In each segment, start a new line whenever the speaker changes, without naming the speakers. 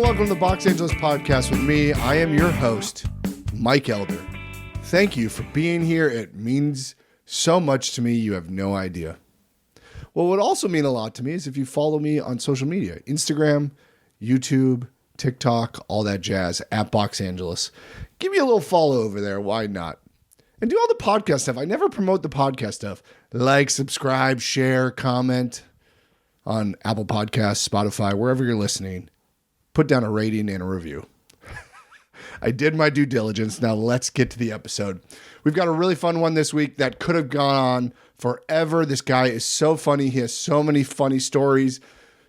welcome to the Box Angeles podcast with me. I am your host, Mike Elder. Thank you for being here. It means so much to me. You have no idea. What would also mean a lot to me is if you follow me on social media, Instagram, YouTube, TikTok, all that jazz, at Box Angeles. Give me a little follow over there. Why not? And do all the podcast stuff. I never promote the podcast stuff. Like, subscribe, share, comment on Apple Podcasts, Spotify, wherever you're listening. Put down a rating and a review. I did my due diligence. Now let's get to the episode. We've got a really fun one this week that could have gone on forever. This guy is so funny. He has so many funny stories,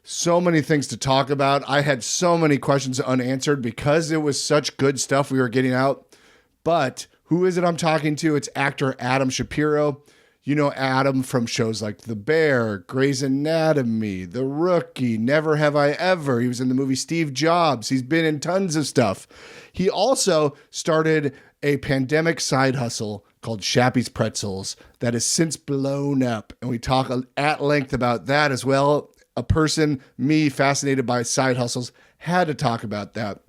so many things to talk about. I had so many questions unanswered because it was such good stuff we were getting out. But who is it I'm talking to? It's actor Adam Shapiro. You know Adam from shows like The Bear, Grey's Anatomy, The Rookie, Never Have I Ever. He was in the movie Steve Jobs. He's been in tons of stuff. He also started a pandemic side hustle called Shappy Pretzels that has since blown up. And we talk at length about that as well. A person, me, fascinated by side hustles, had to talk about that.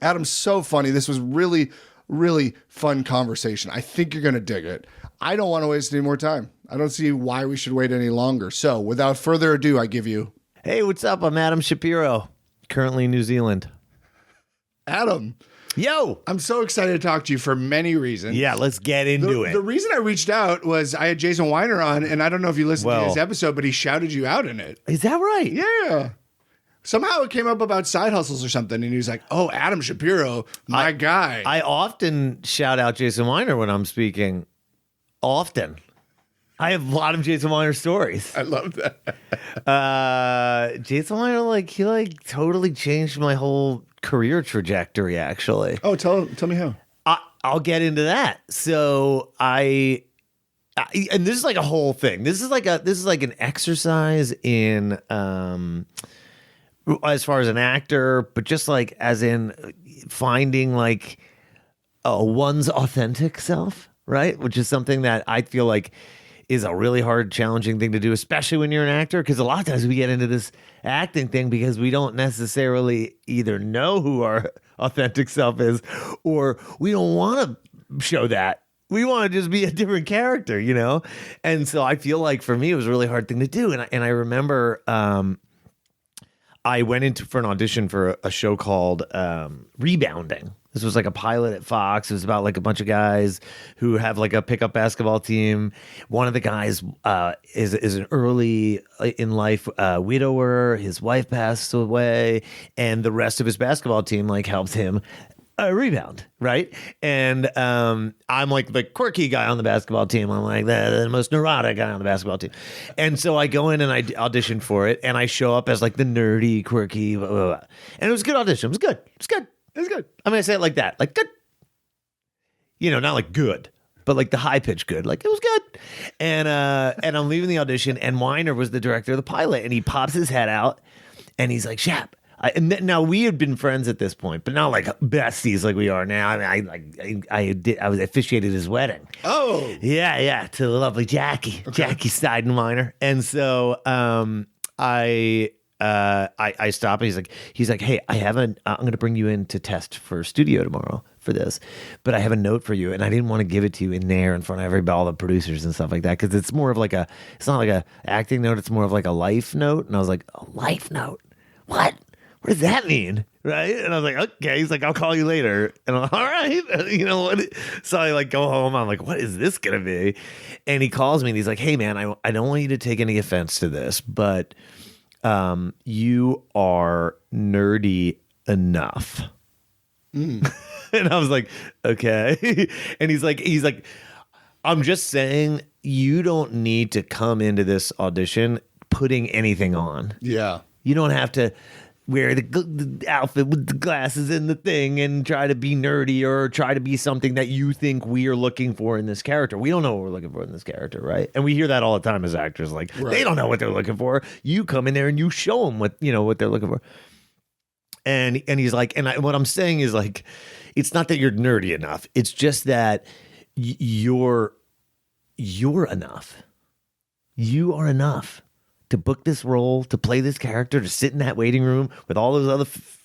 Adam's so funny. This was really fun conversation. I think you're going to dig it. I don't want to waste any more time. I don't see why we should wait any longer. So without further ado, I give you...
Hey, what's up? I'm Adam Shapiro, currently in New Zealand.
Adam.
Yo!
I'm so excited to talk to you for many reasons.
Yeah, let's get into it.
The reason I reached out was I had Jason Weiner on, and I don't know if you listened to his episode, but he shouted you out in it.
Is that right?
Yeah. Somehow it came up about side hustles or something, and he was like, oh, Adam Shapiro, my guy.
I often shout out Jason Weiner when I'm speaking. Often. I have a lot of Jason Weiner stories.
I love that.
Jason Weiner, he totally changed my whole career trajectory, actually.
Oh, tell me how.
I'll get into that. So and this is like a whole thing. This is like an exercise in as far as an actor, but just like as in finding one's authentic self, right? Which is something that I feel like is a really hard, challenging thing to do, especially when you're an actor, because a lot of times we get into this acting thing because we don't necessarily either know who our authentic self is or we don't want to show that. We want to just be a different character, you know? And so I feel like for me, it was a really hard thing to do. And I remember I went for an audition for a show called Rebounding. This was like a pilot at Fox. It was about like a bunch of guys who have like a pickup basketball team. One of the guys is an early in life widower. His wife passed away, and the rest of his basketball team helps him rebound, right? And I'm like the quirky guy on the basketball team. I'm like the most neurotic guy on the basketball team. And so I go in and I audition for it, and I show up as like the nerdy, quirky, blah, blah, blah. And it was a good audition. It was good. It's good. It's good. I mean, I say it like that, like good. You know, not like good, but like the high pitch good. Like it was good. And I'm leaving the audition, and Weiner was the director of the pilot, and he pops his head out, and he's like, Shap. Now we had been friends at this point, but not like besties like we are now. I mean, I was officiated his wedding.
Oh,
yeah, to the lovely Jackie, okay. Jackie Steidenweiner. And so I stop, and he's like, hey, I'm going to bring you in to test for studio tomorrow for this, but I have a note for you, and I didn't want to give it to you in there in front of everybody, all the producers and stuff like that, because it's more of like it's not like a acting note, it's more of like a life note. And I was like, a life note? What does that mean? Right? And I was like, okay. He's like, I'll call you later. And I'm like, all right. You know what? So I go home. I'm like, what is this going to be? And he calls me and he's like, hey man, I don't want you to take any offense to this, but you are nerdy enough. And I was like, okay. And he's like, I'm just saying you don't need to come into this audition putting anything on.
Yeah.
You don't have to wear the outfit with the glasses and the thing and try to be nerdy or try to be something that you think we are looking for in this character. We don't know what we're looking for in this character, right? And we hear that all the time as actors. Like, right. They don't know what they're looking for. You come in there and you show them what they're looking for. And he's like, what I'm saying is like, it's not that you're nerdy enough. It's just that you're enough. You are enough to book this role, to play this character, to sit in that waiting room with all those other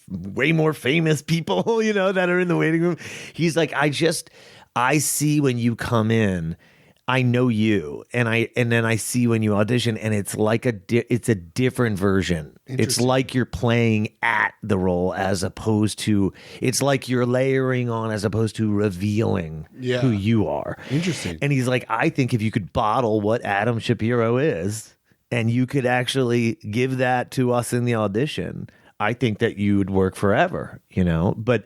way more famous people, you know, that are in the waiting room. He's like, I see when you come in, I know you, and then I see when you audition, and it's like it's a different version. It's like you're playing at the role as opposed to, it's like you're layering on as opposed to revealing who you are.
Interesting.
And he's like, I think if you could bottle what Adam Shapiro is, and you could actually give that to us in the audition, I think that you would work forever, you know? But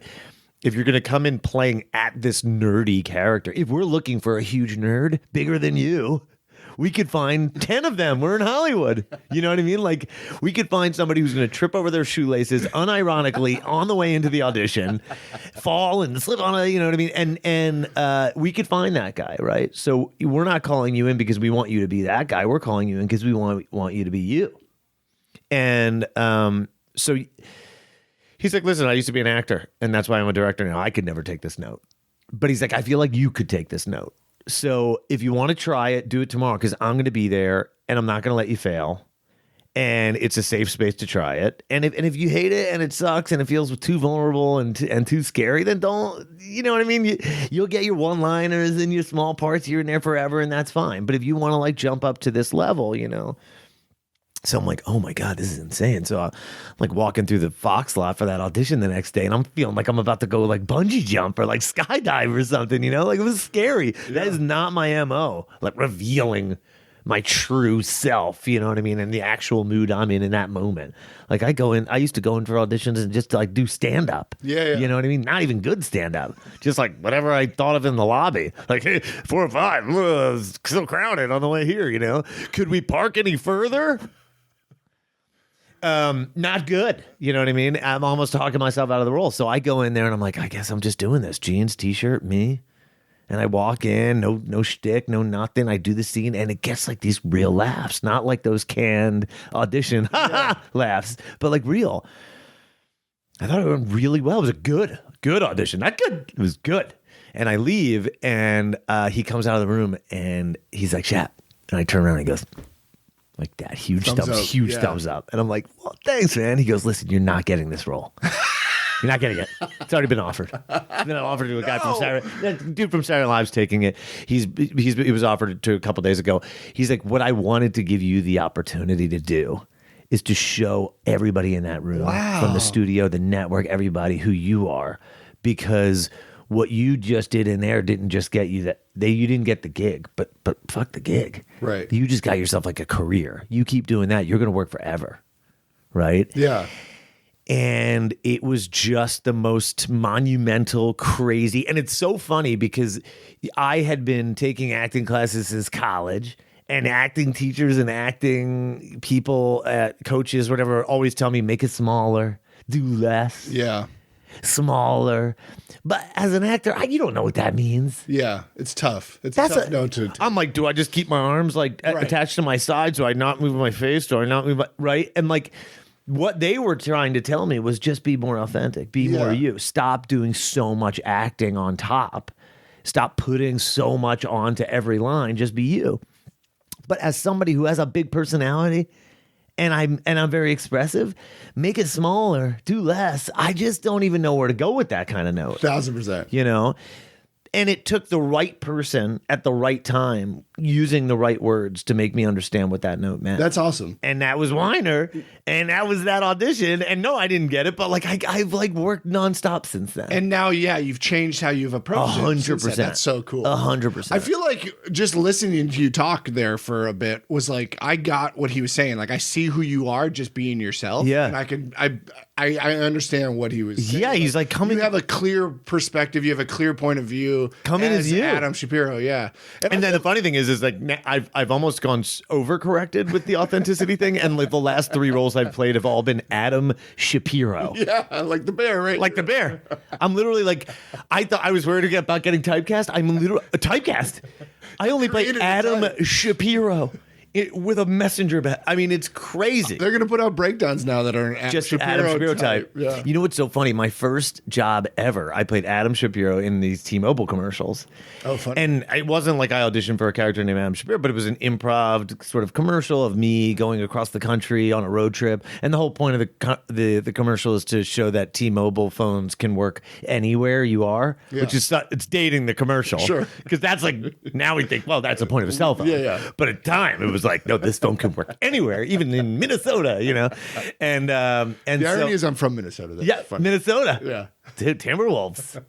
if you're going to come in playing at this nerdy character, if we're looking for a huge nerd bigger than you, we could find 10 of them. We're in Hollywood. You know what I mean? Like, we could find somebody who's going to trip over their shoelaces unironically on the way into the audition, fall and slip on a, you know what I mean? And we could find that guy, right? So we're not calling you in because we want you to be that guy. We're calling you in because we want you to be you. And so he's like, listen, I used to be an actor, and that's why I'm a director now. I could never take this note. But he's like, I feel like you could take this note. So if you want to try it, do it tomorrow, because I'm going to be there, and I'm not going to let you fail. And it's a safe space to try it. And if you hate it and it sucks and it feels too vulnerable and too scary, then don't, you know what I mean? You'll get your one-liners and your small parts here and there forever, and that's fine. But if you want to like jump up to this level, you know. So I'm like, oh my God, this is insane. So I'm like walking through the Fox lot for that audition the next day, and I'm feeling like I'm about to go like bungee jump or like skydive or something, you know? Like, it was scary. Yeah. That is not my MO, like revealing my true self, you know what I mean? And the actual mood I'm in that moment. Like, I used to go in for auditions and just like do stand up.
Yeah.
You know what I mean? Not even good stand up. Just like whatever I thought of in the lobby. Like, hey, 4 or 5, it's so crowded on the way here, you know? Could we park any further? Not good. You know what I mean? I'm almost talking myself out of the role. So I go in there and I'm like, I guess I'm just doing this. Jeans, t-shirt, me. And I walk in, no shtick, no nothing. I do the scene, and it gets like these real laughs, not like those canned audition laughs, but like real. I thought it went really well. It was a good audition. Not good. It was good. And I leave, and he comes out of the room, and he's like, Shap. And I turn around and he goes, like that, huge thumbs up. And I'm like, well, thanks, man. He goes, listen, you're not getting this role. You're not getting it. It's already been offered. It's been offered to a guy from Saturday. Dude from Saturday Live's taking it. He was offered to a couple days ago. He's like, what I wanted to give you the opportunity to do is to show everybody in that room, from the studio, the network, everybody who you are, because what you just did in there didn't just get you you didn't get the gig, but fuck the gig.
Right.
You just got yourself like a career. You keep doing that, you're going to work forever. Right?
Yeah.
And it was just the most monumental, crazy. And it's so funny because I had been taking acting classes since college, and acting teachers and acting people, coaches, whatever, always tell me, make it smaller, do less.
Yeah.
Smaller. But as an actor, you don't know what that means.
Yeah, it's tough. It's a tough note to.
I'm like, do I just keep my arms like attached to my sides? Do I not move my face? Do I not move my, right? And like, what they were trying to tell me was just be more authentic, be more you. Stop doing so much acting on top. Stop putting so much onto every line. Just be you. But as somebody who has a big personality, and I'm very expressive, make it smaller, do less. I just don't even know where to go with that kind of note.
1000%.
You know? And it took the right person at the right time using the right words to make me understand what that note meant.
That's awesome.
And that was Weiner, and that was that audition. And no, I didn't get it, but like I've like worked nonstop since then.
And now, you've changed how you've approached it.
100%.
That's so cool.
100%.
I feel like just listening to you talk there for a bit was like, I got what he was saying. Like, I see who you are, just being yourself.
Yeah.
And I understand what he was saying.
Yeah, he's like, come in.
You have a clear perspective. You have a clear point of view.
Come in as you.
Adam Shapiro, yeah.
And then the funny thing is like I've almost gone overcorrected with the authenticity thing, and like the last 3 roles I've played have all been Adam Shapiro.
Yeah, like the bear, right?
Like the bear. I'm literally like, I thought I was worried about getting typecast. I'm literally typecast. I only play Adam Shapiro with a messenger bag. I mean, it's crazy.
They're going to put out breakdowns now that are an
Just Adam Shapiro type.
Yeah.
You know what's so funny? My first job ever, I played Adam Shapiro in these T-Mobile commercials.
Oh, funny.
And it wasn't like I auditioned for a character named Adam Shapiro, but it was an improv sort of commercial of me going across the country on a road trip. And the whole point of the commercial is to show that T-Mobile phones can work anywhere you are, which is it's dating the commercial.
Sure.
Because that's like, now we think, well, that's the point of a cell phone.
Yeah.
But at the time, it was like, no, this phone can work anywhere, even in Minnesota, you know? And
the irony is I'm from Minnesota. That's funny.
Minnesota.
Yeah.
Dude, Timberwolves.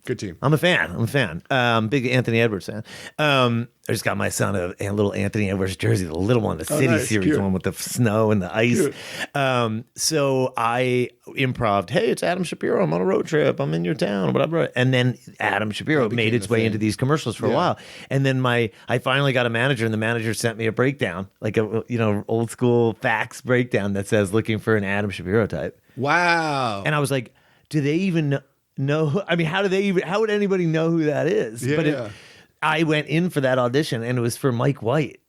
Good team.
I'm a fan. Big Anthony Edwards fan. I just got my son a little Anthony Edwards jersey, the little one, the City
nice.
Series
Cute.
one with the snow and the ice.
Cute.
So I improv'd, hey, it's Adam Shapiro. I'm on a road trip. I'm in your town. Whatever. And then Adam Shapiro made its way into these commercials for a while. And then I finally got a manager, and the manager sent me a breakdown, like a old school fax breakdown that says looking for an Adam Shapiro type.
Wow.
And I was like, do they even know? I mean, how would anybody know who that is?
Yeah,
I went in for that audition, and it was for Mike White.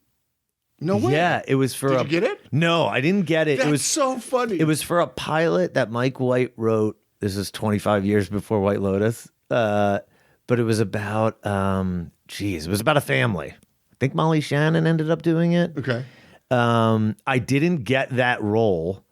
No way.
Yeah, it was for.
Did you get it?
No, I didn't get it.
That's
it was
so funny.
It was for a pilot that Mike White wrote. This is 25 years before White Lotus. But it was about it was about a family. I think Molly Shannon ended up doing it.
Okay.
I didn't get that role,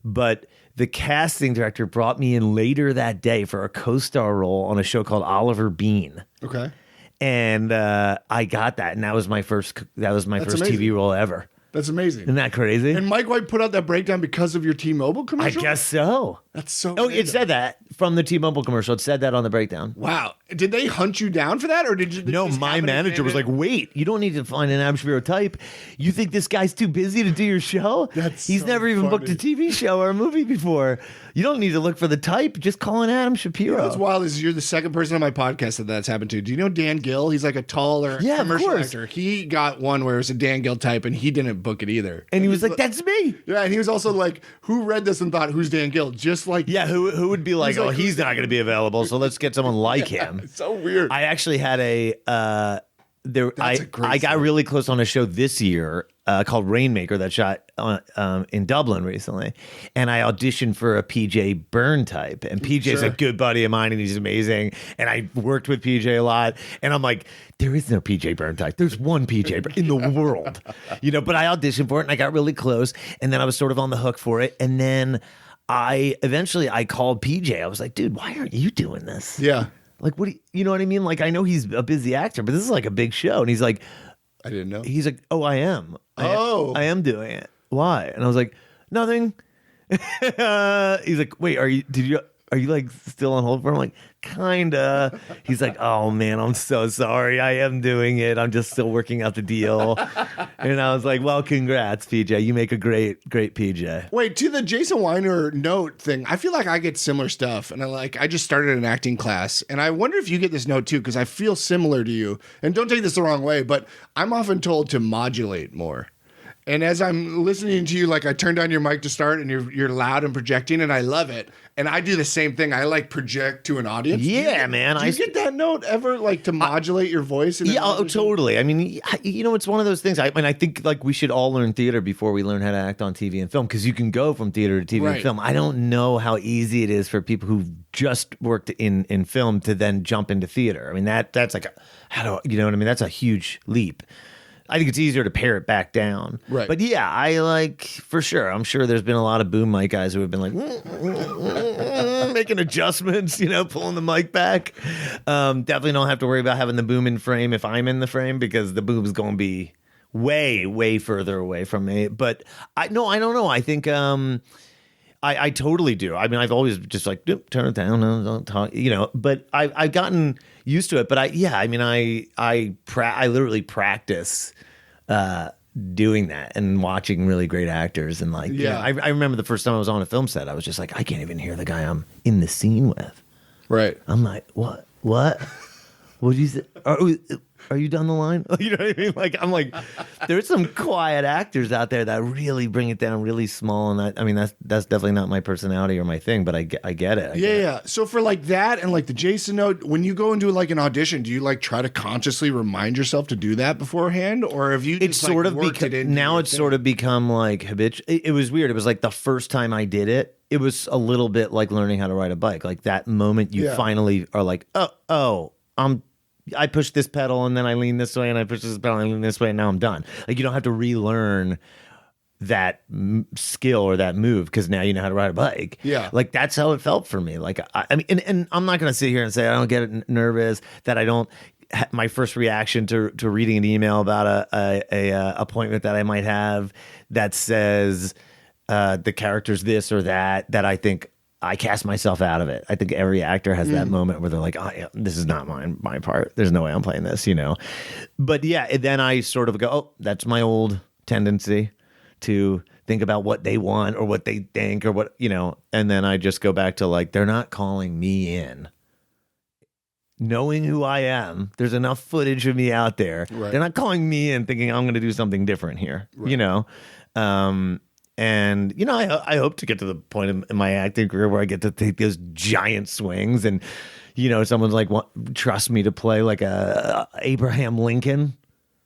but the casting director brought me in later that day for a co-star role on a show called Oliver Bean.
Okay.
And I got that, and that was my first
amazing.
TV role ever.
That's amazing.
Isn't that crazy?
And Mike White put out that breakdown because of your T-Mobile
I
commercial?
guess so.
That's so
Oh,
random.
it said that from the T-Mobile commercial. It said that on the breakdown.
Wow. Did they hunt you down for that, or did you?
No,
just
my
happen to
manager
fit
was
in?
like, wait, you don't need to find an Adam Shapiro type. You think this guy's too busy to do your show? He's
so
never even booked a
funny.
TV show or a movie before. You don't need to look for the type. Just call in Adam Shapiro.
What's wild is you're the second person on my podcast that's happened to. Do you know Dan Gill? He's like a taller commercial
course.
actor. He got one where it was a Dan Gill type, and he didn't book it either.
And he was like, that's me.
Yeah, and he was also like, who read this and thought, who's Dan Gill? Just like,
Yeah, who would be like,
He's like,
he's not going to be available, so let's get someone like him.
it's so weird.
I actually had I
a great
got
story.
really close on a show this year called Rainmaker that shot in Dublin recently, and I auditioned for a PJ Byrne type, and PJ's a good buddy of mine, and he's amazing, and I worked with PJ a lot, and I'm like, there is no PJ Byrne type. There's one PJ Byrne in the world, but I auditioned for it, and I got really close, and then I was sort of on the hook for it, and then I called PJ. I was like, dude, why aren't you doing this?
yeah.
Like, what do you know what I mean? Like, I know he's a busy actor, but this is like a big show. And he's like,
I didn't know.
oh, I am.
Oh.
I am doing it. Why? And I was like, nothing. He's like, wait, are you like still on hold for him? I'm like, kinda. He's like, oh man, I'm so sorry. I am doing it. I'm just still working out the deal. And I was like, well, congrats, PJ. You make a great PJ.
Wait, to the Jason Weiner note thing, I feel like I get similar stuff. And I just started an acting class. And I wonder if you get this note too, because I feel similar to you. And don't take this the wrong way, but I'm often told to modulate more. And as I'm listening to you, like I turned on your mic to start and you're loud and projecting, and I love it. And I do the same thing. I like project to an audience.
Yeah, man.
Do you get that note ever, like to modulate your voice? In an
Yeah,
audition?
totally. I mean, it's one of those things. I think like we should all learn theater before we learn how to act on TV and film, because you can go from theater to TV
Right.
and film. I don't know how easy it is for people who've just worked in film to then jump into theater. I mean, that's like, you know what I mean? That's a huge leap. I think it's easier to pare it back down.
Right.
But yeah, I like, for sure, I'm sure there's been a lot of boom mic guys who have been like, making adjustments, pulling the mic back. Definitely don't have to worry about having the boom in frame if I'm in the frame, because the boom is going to be way, way further away from me. But I don't know. I think I totally do. I mean, I've always just like, turn it down, don't talk, but I've gotten used to it. But I literally practice doing that and watching really great actors. And like, I remember the first time I was on a film set, I was just like, I can't even hear the guy I'm in the scene with.
Right.
I'm like, what? What did you say? Are you done the line? You know what I mean? Like, I'm like, there's some quiet actors out there that really bring it down really small. And I mean, that's definitely not my personality or my thing, but I get it.
Yeah. So for like that and like the Jason note, when you go and do like an audition, do you like try to consciously remind yourself to do that beforehand? Or have you
It's
just
sort
like
of
worked it into
now
your
it's
thing?
sort of become like habitual. It was weird. It was like the first time I did it, it was a little bit like learning how to ride a bike. Like that moment you finally are like, I push this pedal and then I lean this way and I push this pedal and I lean this way and now I'm done. Like you don't have to relearn that skill or that move because now you know how to ride a bike.
Yeah.
Like that's how it felt for me. Like I mean, and I'm not going to sit here and say I don't get nervous, that I don't. My first reaction to reading an email about a appointment that I might have that says the character's this or that I think I cast myself out of it. I think every actor has that moment where they're like, oh, yeah, this is not my part. There's no way I'm playing this, you know? But yeah, then I sort of go, oh, that's my old tendency to think about what they want or what they think or what, you know, and then I just go back to like, they're not calling me in. Knowing who I am, there's enough footage of me out there.
Right.
They're not calling me in thinking I'm going to do something different here, you know? And, you know, I hope to get to the point in my acting career where I get to take those giant swings and, you know, someone's like, trust me to play like a Abraham Lincoln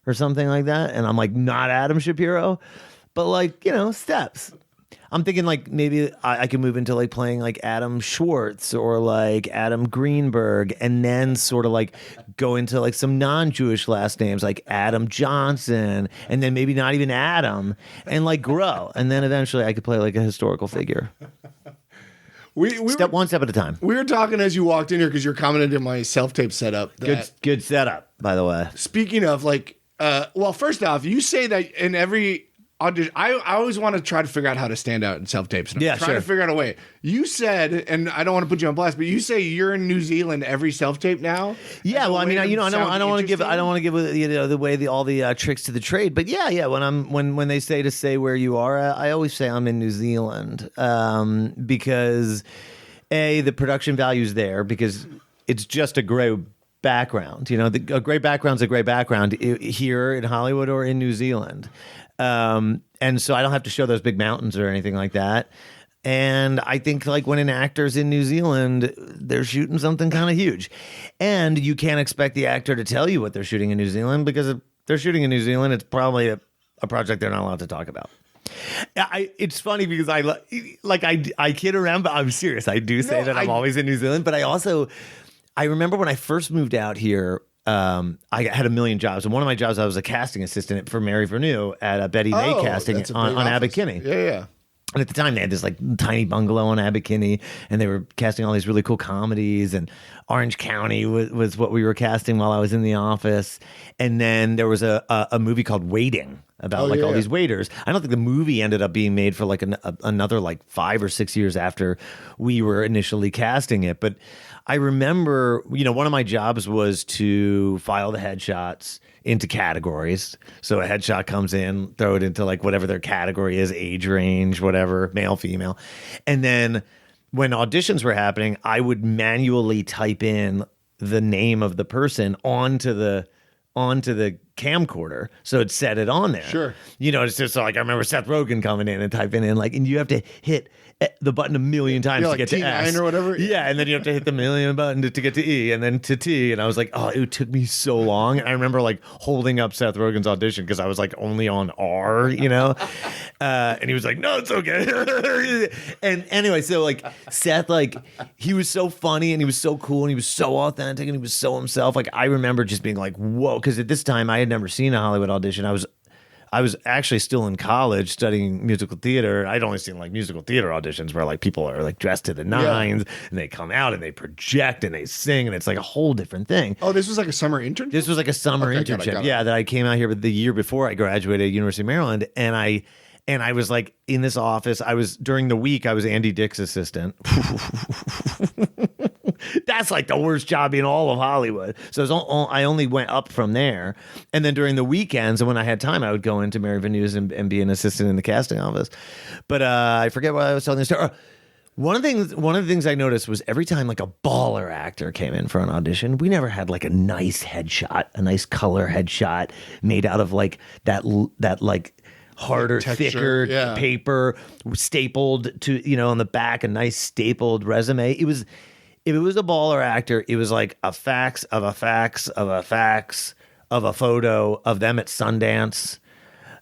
or something like that. And I'm like, not Adam Shapiro, but like, you know, steps. I'm thinking like maybe I could move into like playing like Adam Schwartz or like Adam Greenberg and then sort of like go into like some non-Jewish last names like Adam Johnson and then maybe not even Adam and like grow. And then eventually I could play like a historical figure. One step at a time.
We were talking as you walked in here because you're commenting on my self-tape setup.
Good setup, by the way.
Speaking of like, well, first off, you say that in every audition, I always want to try to figure out how to stand out in self-tapes.
Yeah,
trying to figure out a way. You said, and I don't want to put you on blast, but you say you're in New Zealand every self-tape now.
Yeah, well, I mean, you know, I don't want to give you know the way all the tricks to the trade, but yeah, when they say to say where you are, I always say I'm in New Zealand because the production value's there because it's just a great background. You know, a great background's a great background here in Hollywood or in New Zealand. And so I don't have to show those big mountains or anything like that. And I think like when an actor's in New Zealand, they're shooting something kind of huge. And you can't expect the actor to tell you what they're shooting in New Zealand because if they're shooting in New Zealand, it's probably a project they're not allowed to talk about. It's funny because I kid around, but I'm serious. I do say that I'm always in New Zealand, but I remember when I first moved out here, I had a million jobs. And one of my jobs, I was a casting assistant for Mary Vernew at a Betty May casting on Abbot Kinney.
Yeah.
And at the time, they had this like tiny bungalow on Abbot Kinney, and they were casting all these really cool comedies. And Orange County was what we were casting while I was in the office. And then there was a movie called Waiting about all these waiters. I don't think the movie ended up being made for like another like 5 or 6 years after we were initially casting it. But I remember, you know, one of my jobs was to file the headshots into categories. So a headshot comes in, throw it into like whatever their category is, age range, whatever, male, female. And then when auditions were happening, I would manually type in the name of the person onto the camcorder, so it set it on there.
Sure.
You know, it's just like I remember Seth Rogen coming in and typing in like, and you have to hit the button a million times to get to S
or whatever.
Yeah, and then you have to hit the million button to get to E and then to T. And I was like, oh, it took me so long. And I remember like holding up Seth Rogen's audition because I was like only on R, you know, and he was like, no, it's okay. And anyway, so like Seth, like he was so funny and he was so cool and he was so authentic and he was so himself. Like I remember just being like, whoa, because at this time I had never seen a Hollywood audition. I was actually still in college studying musical theater. I'd only seen like musical theater auditions where like people are like dressed to the nines and they come out and they project and they sing and it's like a whole different thing.
Oh, this was like a summer internship?
This was like a summer internship. Got it. Yeah, that I came out here the year before I graduated at University of Maryland. And I was like in this office. During the week, I was Andy Dick's assistant. That's like the worst job in all of Hollywood. So I only went up from there. And then during the weekends and when I had time, I would go into Mary Venew's and be an assistant in the casting office. But I forget what I was telling the story. One of the things I noticed was every time like a baller actor came in for an audition, we never had like a nice headshot, a nice color headshot made out of like that like harder,
texture,
thicker paper stapled to, on the back, a nice stapled resume. If it was a baller actor, it was like a fax of a fax of a fax of a photo of them at Sundance,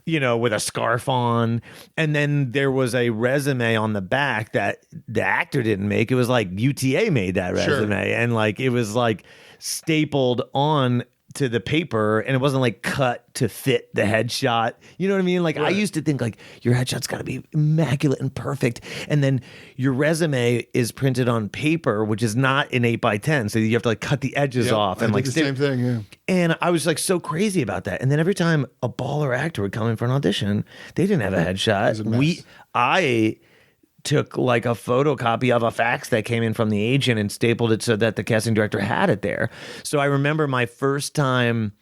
with a scarf on. And then there was a resume on the back that the actor didn't make. It was like UTA made that resume. Sure. And like, it was like stapled on to the paper, and it wasn't like cut to fit the headshot. You know what I mean? Like, right. I used to think like your headshot's got to be immaculate and perfect, and then your resume is printed on paper, which is not an 8x10, so you have to like cut the edges off and like
the same thing. Yeah.
And I was like so crazy about that. And then every time a baller actor would come in for an audition, they didn't have a headshot. I took like a photocopy of a fax that came in from the agent and stapled it so that the casting director had it there. So I remember my first time.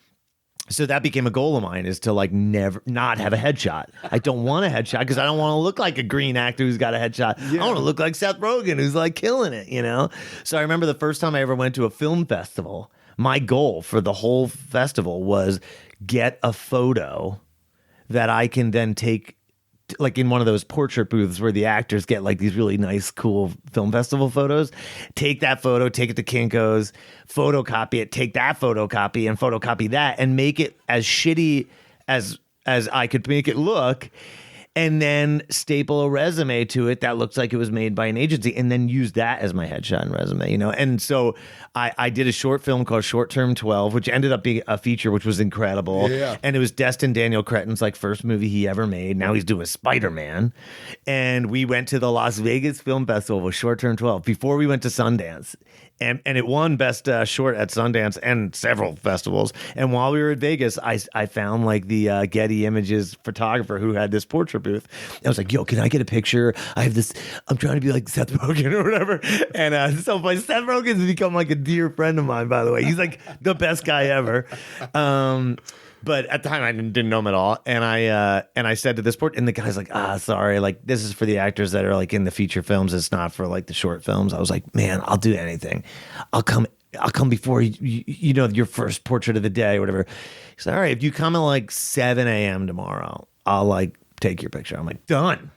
So that became a goal of mine, is to like never not have a headshot. I don't want a headshot because I don't want to look like a green actor who's got a headshot. Yeah. I want to look like Seth Rogen who's like killing it, So I remember the first time I ever went to a film festival, my goal for the whole festival was get a photo that I can then take, like in one of those portrait booths where the actors get like these really nice, cool film festival photos. Take that photo, take it to Kinko's, photocopy it, take that photocopy and photocopy that, and make it as shitty as I could make it look, and then staple a resume to it that looks like it was made by an agency, and then use that as my headshot and resume, And so I did a short film called Short Term 12, which ended up being a feature, which was incredible. Yeah. And it was Destin Daniel Cretton's like first movie he ever made. Now he's doing Spider-Man. And we went to the Las Vegas Film Festival with Short Term 12 before we went to Sundance. And it won Best Short at Sundance and several festivals. And while we were at Vegas, I found like the Getty Images photographer who had this portrait booth. I was like, yo, can I get a picture? I have this, I'm trying to be like Seth Rogen or whatever. And so my Seth Rogen's become like a dear friend of mine, by the way. He's like the best guy ever. But at the time, I didn't know him at all. And I said to this and the guy's like, sorry, like this is for the actors that are like in the feature films. It's not for like the short films. I was like, man, I'll do anything. I'll come before your first portrait of the day or whatever. He said, all right, if you come at like 7 a.m. tomorrow, I'll like take your picture. I'm like, done.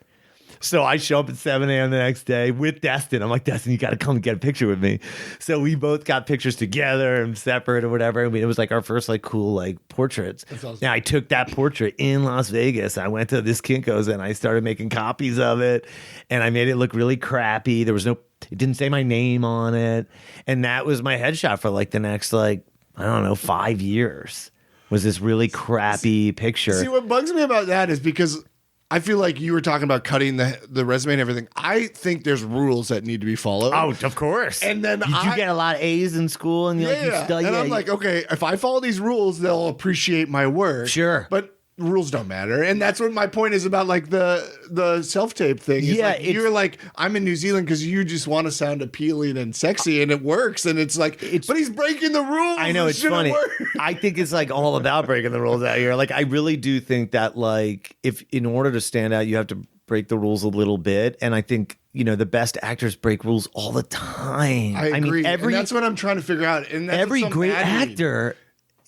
So I show up at 7 a.m. the next day with Destin. I'm like, Destin, you got to come and get a picture with me. So we both got pictures together and separate or whatever. I mean, it was like our first like cool like portraits. Awesome. Now I took that portrait in Las Vegas. I went to this Kinko's and I started making copies of it, and I made it look really crappy. It didn't say my name on it. And that was my headshot for like the next like, I don't know, 5 years. Was this really crappy picture.
See, what bugs me about that is because I feel like you were talking about cutting the resume and everything. I think there's rules that need to be followed.
Oh, of course.
And then
you get a lot of A's in school, and you study.
And I'm like, okay, if I follow these rules, they'll appreciate my work.
Sure,
but rules don't matter, and that's what my point is about like the self-tape thing.
Yeah,
like, you're like, I'm in New Zealand because you just want to sound appealing and sexy, and it works. And it's like, but he's breaking the rules.
I know, it's funny. I think it's like all about breaking the rules out here. Like, I really do think that like if in order to stand out, you have to break the rules a little bit. And I think the best actors break rules all the time.
I agree. And that's what I'm trying to figure out. And that's
every great actor.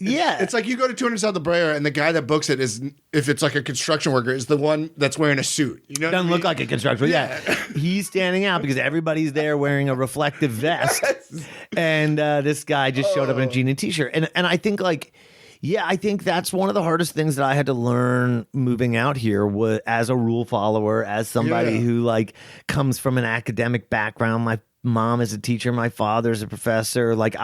Yeah.
It's like you go to 200 South La Brea and the guy that books it is, if it's like a construction worker, is the one that's wearing a suit. You know
Doesn't look like a construction worker. Yeah. He's standing out because everybody's there wearing a reflective vest. Yes. And this guy just showed up in a jean and t-shirt. And I think like, I think that's one of the hardest things that I had to learn moving out here was as a rule follower, as somebody who like comes from an academic background. My mom is a teacher, my father's a professor. Like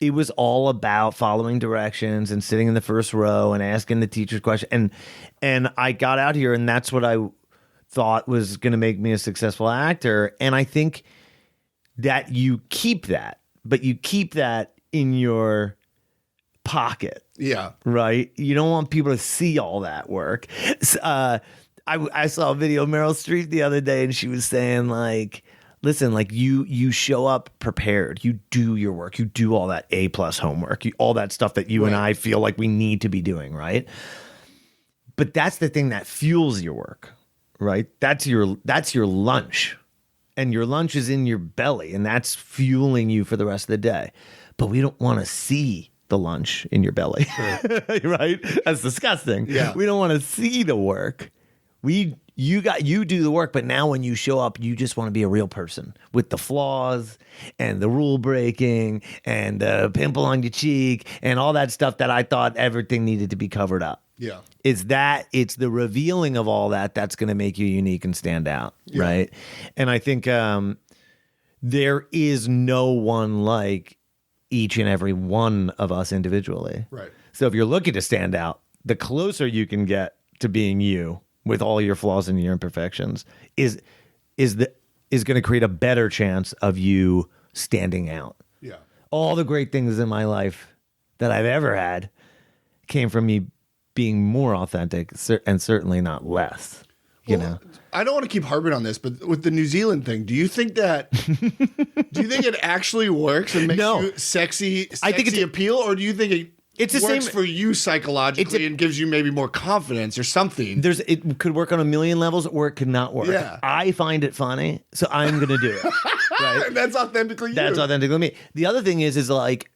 it was all about following directions and sitting in the first row and asking the teacher's question. And I got out here, and that's what I thought was going to make me a successful actor. And I think that you keep that, but you keep that in your pocket.
Yeah.
Right? You don't want people to see all that work. I saw a video of Meryl Streep the other day, and she was saying like, listen, like you show up prepared. You do your work. You do all that A+ homework. All that stuff that you and I feel like we need to be doing, right? But that's the thing that fuels your work, right? That's your lunch. and your lunch is in your belly, and that's fueling you for the rest of the day. But we don't want to see the lunch in your belly, sure. Right? That's disgusting.
Yeah.
We don't want to see the work. You do the work, but now when you show up, you just want to be a real person with the flaws and the rule breaking and the pimple on your cheek and all that stuff that I thought everything needed to be covered up.
Yeah.
It's the revealing of all that that's going to make you unique and stand out, yeah. Right? And I think there is no one like each and every one of us individually.
Right.
So if you're looking to stand out, the closer you can get to being you with all your flaws and your imperfections is going to create a better chance of you standing out.
Yeah.
All the great things in my life that I've ever had came from me being more authentic and certainly not less. You know,
I don't want to keep harping on this, but with the New Zealand thing, do you think it actually works and makes you sexy appeal, or do you think it works for you psychologically and gives you maybe more confidence or something?
It could work on a million levels, or it could not work.
Yeah.
I find it funny, so I'm going to do it. Right?
That's authentically you.
That's authentically me. The other thing is like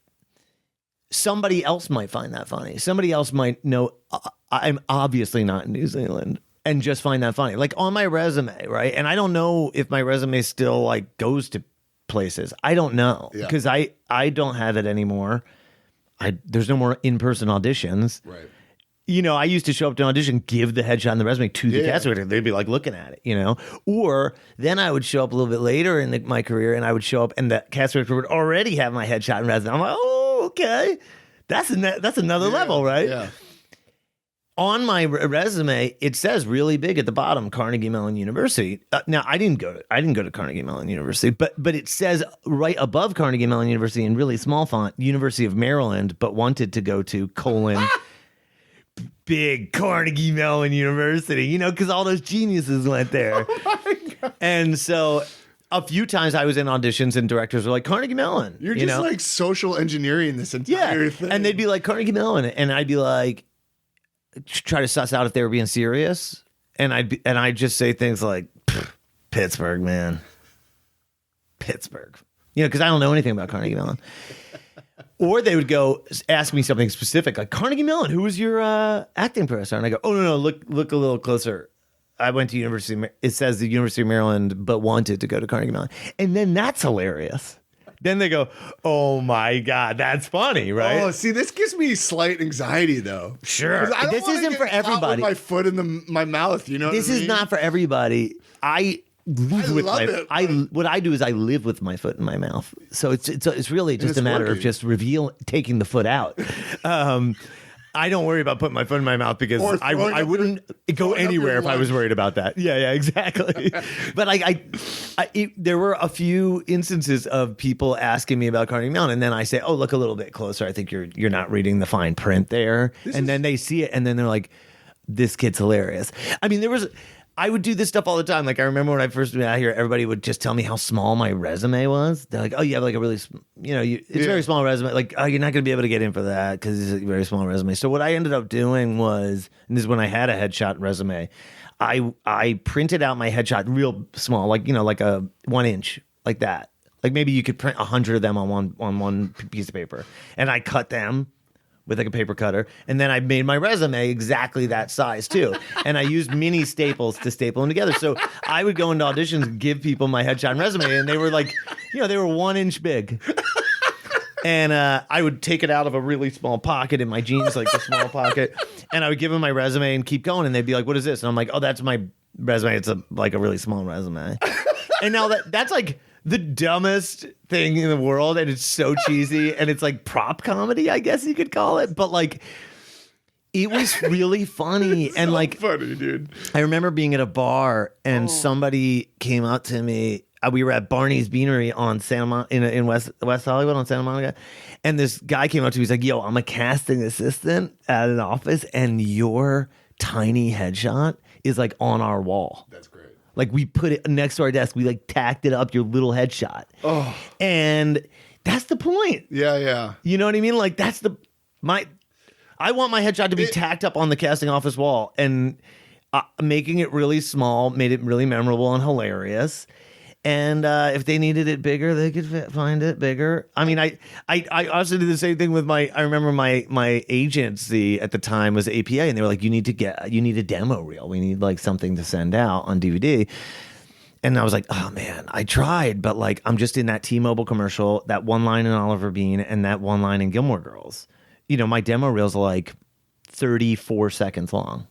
somebody else might find that funny. Somebody else might know I'm obviously not in New Zealand and just find that funny. Like on my resume, right? And I don't know if my resume still like goes to places. I don't know because I don't have it anymore. There's no more in-person auditions.
Right.
You know, I used to show up to an audition, give the headshot and the resume to the cast director. They'd be like looking at it, you know? Or then I would show up a little bit later in my career and I would show up and the cast director would already have my headshot and resume. I'm like, oh, okay. That's another level, right?
Yeah.
On my resume, it says really big at the bottom, Carnegie Mellon University. Now, I didn't go to Carnegie Mellon University, but it says right above Carnegie Mellon University in really small font, University of Maryland, but wanted to go to : big Carnegie Mellon University, you know, because all those geniuses went there. Oh my God. And so a few times I was in auditions and directors were like, Carnegie Mellon.
You're just like social engineering this entire thing.
And they'd be like, Carnegie Mellon. And I'd be like, try to suss out if they were being serious, and I'd just say things like Pittsburgh, man, Pittsburgh, you know, because I don't know anything about Carnegie Mellon. Or they would go ask me something specific, like Carnegie Mellon, who was your acting professor? And I go, oh no, look a little closer. I went to University. It says the University of Maryland, but wanted to go to Carnegie Mellon, and then that's hilarious. Then they go, oh my God, that's funny, right?
Oh, see, this gives me slight anxiety, though.
Sure. This isn't for everybody.
With my foot in my mouth, you know.
This is not for everybody. I live what I do is I live with my foot in my mouth. So it's really just a matter of just taking the foot out. I don't worry about putting my foot in my mouth because I wouldn't go anywhere if I was worried about that. Yeah, exactly. But there were a few instances of people asking me about Carnegie Mellon, and then I say, "Oh, look a little bit closer. I think you're not reading the fine print there." Then they see it, and then they're like, "This kid's hilarious." I mean, I would do this stuff all the time. Like I remember when I first moved out here, everybody would just tell me how small my resume was. They're like, "Oh, you have like a really, it's a very small resume. Like, oh, you're not going to be able to get in for that because it's a very small resume." So what I ended up doing was, and this is when I had a headshot resume, I printed out my headshot real small, like like a 1 inch, like that. Like maybe you could print 100 of them on one piece of paper, and I cut them with like a paper cutter, and then I made my resume exactly that size too. And I used mini staples to staple them together. So I would go into auditions, give people my headshot and resume, and they were like, they were 1 inch big. And I would take it out of a really small pocket in my jeans, like the small pocket, and I would give them my resume and keep going. And they'd be like, "What is this?" And I'm like, "Oh, that's my resume. It's like a really small resume." And now that's like the dumbest thing in the world, and it's so cheesy, and it's like prop comedy, I guess you could call it, but like it was really funny. And like
funny, dude.
I remember being at a bar and somebody came up to me. We were at Barney's Beanery on in West Hollywood on Santa Monica, and this guy came up to me. He's like, "Yo, I'm a casting assistant at an office, and your tiny headshot is like on our wall."
That's great.
Like we put it next to our desk. We like tacked it up, your little headshot.
Oh,
and that's the point.
Yeah.
You know what I mean? Like that's I want my headshot to be tacked up on the casting office wall, and making it really small made it really memorable and hilarious. And if they needed it bigger, they could find it bigger. I mean, I also did the same thing with I remember my agency at the time was APA, and they were like, you need a demo reel. We need like something to send out on DVD. And I was like, oh man, I tried, but like I'm just in that T-Mobile commercial, that one line in Oliver Bean, and that one line in Gilmore Girls. You know, my demo reel's like 34 seconds long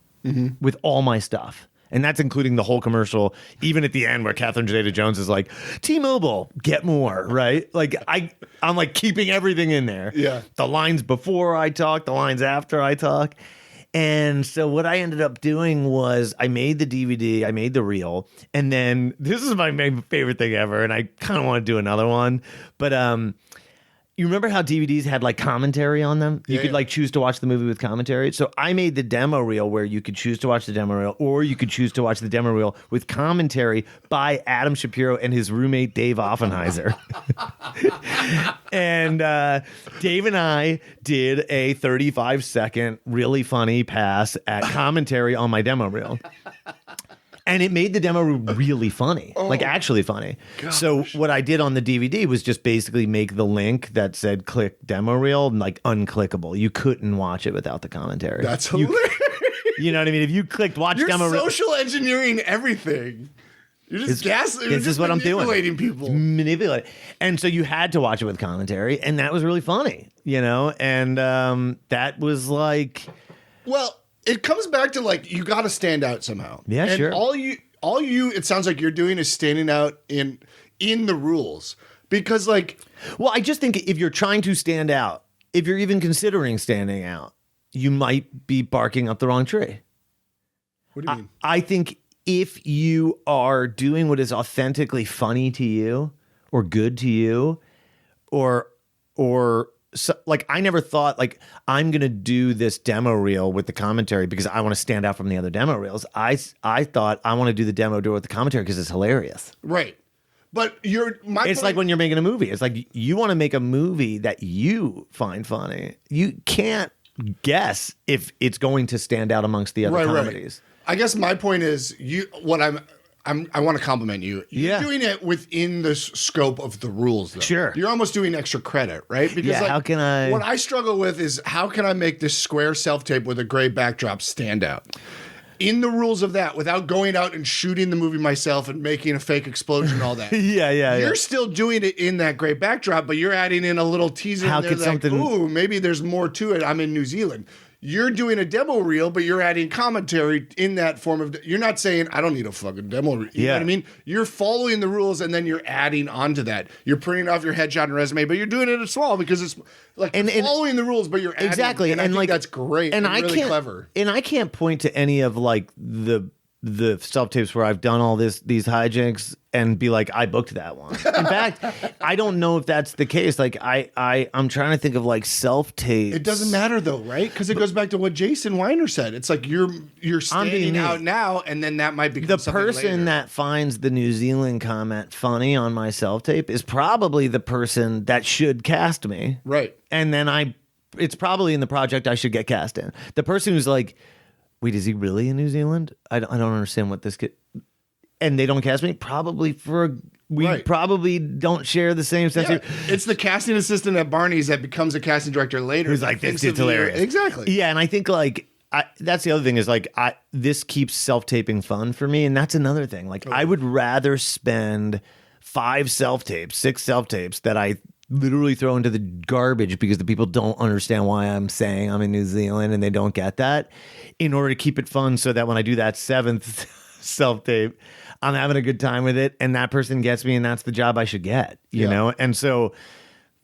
with all my stuff. And that's including the whole commercial, even at the end where Catherine Zeta-Jones is like, T-Mobile, get more, right? Like I'm like keeping everything in there.
Yeah.
The lines before I talk, the lines after I talk. And so what I ended up doing was I made the DVD, I made the reel, and then this is my favorite thing ever, and I kind of want to do another one. But you remember how DVDs had like commentary on them? You could like choose to watch the movie with commentary. So I made the demo reel where you could choose to watch the demo reel, or you could choose to watch the demo reel with commentary by Adam Shapiro and his roommate Dave Offenheiser. And Dave and I did a 35-second really funny pass at commentary on my demo reel. And it made the demo really funny, like actually funny. Gosh. So what I did on the DVD was just basically make the link that said click demo reel like unclickable. You couldn't watch it without the commentary.
That's hilarious.
You know what I mean? If you clicked watch demo reel.
You're social engineering everything. You're just
This is what I'm doing.
Manipulating people.
Manipulate. And so you had to watch it with commentary, and that was really funny, you know? And that was like...
Well... It comes back to like you got to stand out somehow.
Yeah,
and
sure.
All you it sounds like you're doing is standing out in the rules because like.
Well, I just think if you're trying to stand out, if you're even considering standing out, you might be barking up the wrong tree.
What do you mean?
I think if you are doing what is authentically funny to you or good to you, or. So, like, I never thought, like, I'm going to do this demo reel with the commentary because I want to stand out from the other demo reels. I thought I want to do the demo reel with the commentary because it's hilarious.
Right. But
it's like when you're making a movie. It's like you want to make a movie that you find funny. You can't guess if it's going to stand out amongst the other comedies.
Right. I guess my point is I want to compliment you. You're doing it within the scope of the rules, though. Sure. You're almost doing extra credit, right? Because
how can I...
What I struggle with is how can I make this square self-tape with a gray backdrop stand out? In the rules of that, without going out and shooting the movie myself and making a fake explosion and all that. You're still doing it in that gray backdrop, but you're adding in a little teaser in there like, ooh, maybe there's more to it. I'm in New Zealand. You're doing a demo reel, but you're adding commentary in that form of. You're not saying I don't need a fucking demo reel. You know what I mean? You're following the rules, and then you're adding onto that. You're printing off your headshot and resume, but you're doing it small because it's like following the rules, but you're adding.
Exactly,
and I think like that's great and really clever.
And I can't point to any of like the self tapes where I've done all these hijinks and be like, I booked that one. In fact, I don't know if that's the case. Like I'm trying to think of like self tapes.
It doesn't matter though, right? Because it goes back to what Jason Weiner said. It's like you're standing out now, and then that might become
the
something
person
later.
that finds the New Zealand comment funny on my self tape is probably the person that should cast me,
right?
And then it's probably in the project I should get cast in. The person who's like, wait, is he really in New Zealand? I don't understand what this kid... And they don't cast me? Probably probably don't share the same sense.
Yeah. It's the casting assistant at Barney's that becomes a casting director later.
Who's like, this dude's hilarious.
Exactly.
Yeah, and I think like... that's the other thing is like this keeps self-taping fun for me, and that's another thing. Like I would rather spend 5 self-tapes, 6 self-tapes that I literally throw into the garbage because the people don't understand why I'm saying I'm in New Zealand and they don't get that, in order to keep it fun so that when I do that 7th self-tape, I'm having a good time with it and that person gets me and that's the job I should get, you know? And so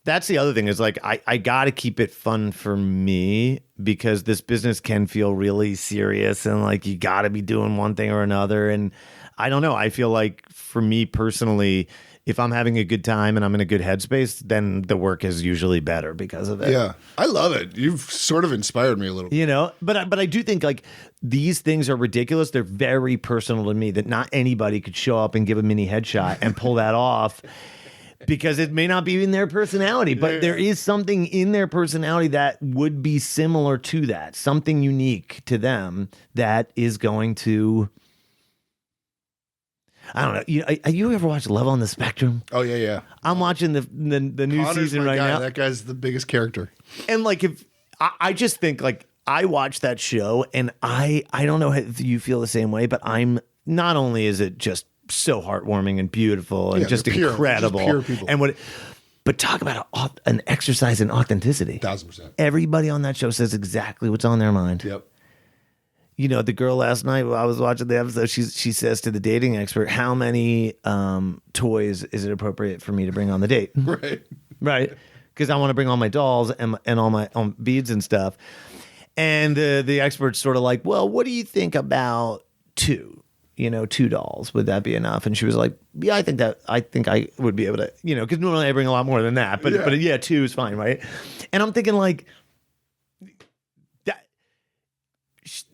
that's the other thing is like, I got to keep it fun for me because this business can feel really serious and like you got to be doing one thing or another. And I don't know. I feel like for me personally, if I'm having a good time and I'm in a good headspace, then the work is usually better because of it.
Yeah. I love it. You've sort of inspired me a little bit.
You know, but I do think like these things are ridiculous. They're very personal to me that not anybody could show up and give a mini headshot and pull that off because it may not be in their personality, but there is something in their personality that would be similar to that, something unique to them that is going to... I don't know. You ever watched Love on the Spectrum?
Oh yeah.
I'm watching the new
Connor's
season
my
right
guy.
now.
That guy's the biggest character.
And like, if I just think like I watch that show, and I don't know if you feel the same way, but I'm not only is it just so heartwarming and beautiful and just
they're pure.
incredible,
They're just pure people.
and but talk about an exercise in authenticity.
1000%.
Everybody on that show says exactly what's on their mind.
Yep.
You know, the girl last night while I was watching the episode, she says to the dating expert, "How many toys is it appropriate for me to bring on the date?" Right. Because I want to bring all my dolls and all my beads and stuff. And the expert's sort of like, "Well, what do you think about 2? 2 dolls. Would that be enough?" And she was like, "Yeah, I think I would be able to, because normally I bring a lot more than that, but yeah, 2 is fine, right?" And I'm thinking like,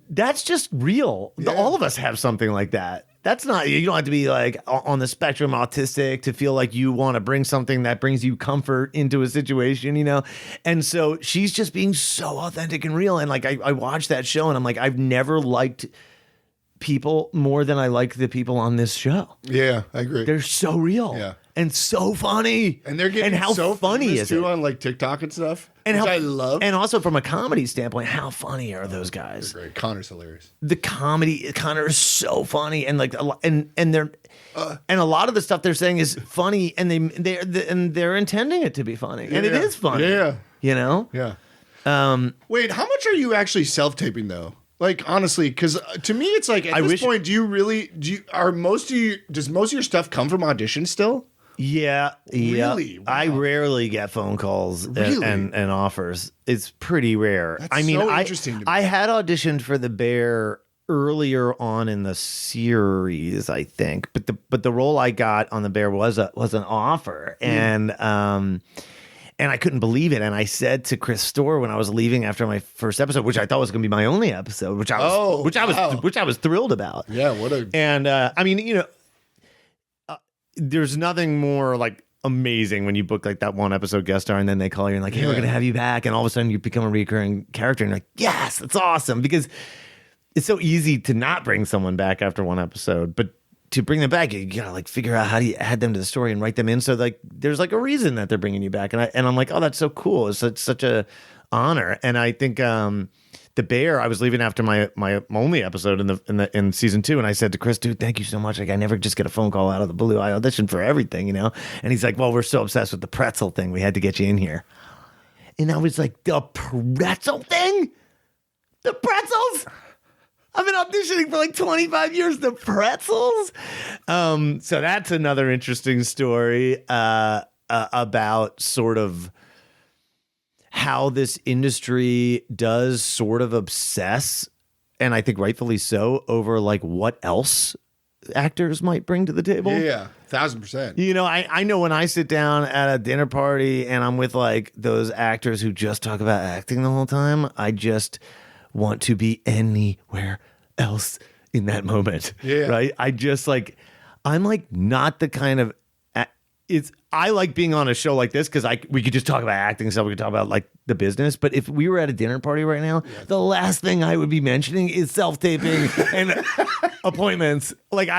that's just real.
Yeah.
All of us have something like that. That's not, you don't have to be like on the spectrum autistic to feel like you want to bring something that brings you comfort into a situation, And so she's just being so authentic and real. And like, I watched that show and I'm like, I've never liked people more than I like the people on this show.
Yeah, I agree.
They're so real.
Yeah.
And so funny.
And they're getting
how
so
funny
famous
is
too
it?
on like TikTok and stuff,
And
which
how
I love.
And also from a comedy standpoint, how funny are those guys?
They're great. Connor's hilarious.
The comedy, Connor is so funny, and like and they're and a lot of the stuff they're saying is funny, and they're intending it to be funny, and it is funny.
Yeah.
Yeah.
Wait, how much are you actually self-taping though? Like honestly, because to me it's like at this point, does most of your stuff come from auditions still?
Yeah.
Really? Wow.
I rarely get phone calls and offers. It's pretty rare.
That's so interesting to me.
I had auditioned for The Bear earlier on in the series, I think, but the role I got on The Bear was an offer, and I couldn't believe it. And I said to Chris Storr when I was leaving after my first episode, which I thought was going to be my only episode, which I was thrilled about.
Yeah,
there's nothing more like amazing when you book like that one episode guest star and then they call you and like, "Hey, we're going to have you back." And all of a sudden you become a recurring character and you're like, "Yes, that's awesome." Because it's so easy to not bring someone back after one episode, but to bring them back, you gotta like figure out how do you add them to the story and write them in. So like, there's like a reason that they're bringing you back. And I'm like, "Oh, that's so cool. It's such a honor." And I think, The Bear, I was leaving after my only episode in season 2, and I said to Chris, "Dude, thank you so much. Like, I never just get a phone call out of the blue. I auditioned for everything, And he's like, "Well, we're so obsessed with the pretzel thing. We had to get you in here." And I was like, "The pretzel thing? The pretzels? I've been auditioning for like 25 years. The pretzels?" So that's another interesting story about sort of how this industry does sort of obsess, and I think rightfully so, over like what else actors might bring to the table.
Yeah, 1000%.
I know when I sit down at a dinner party and I'm with like those actors who just talk about acting the whole time, I just want to be anywhere else in that moment.
Yeah.
Right? I'm like not the kind of I like being on a show like this because we could just talk about acting stuff. We could talk about like the business. But if we were at a dinner party right now, the last thing I would be mentioning is self-taping and appointments. Like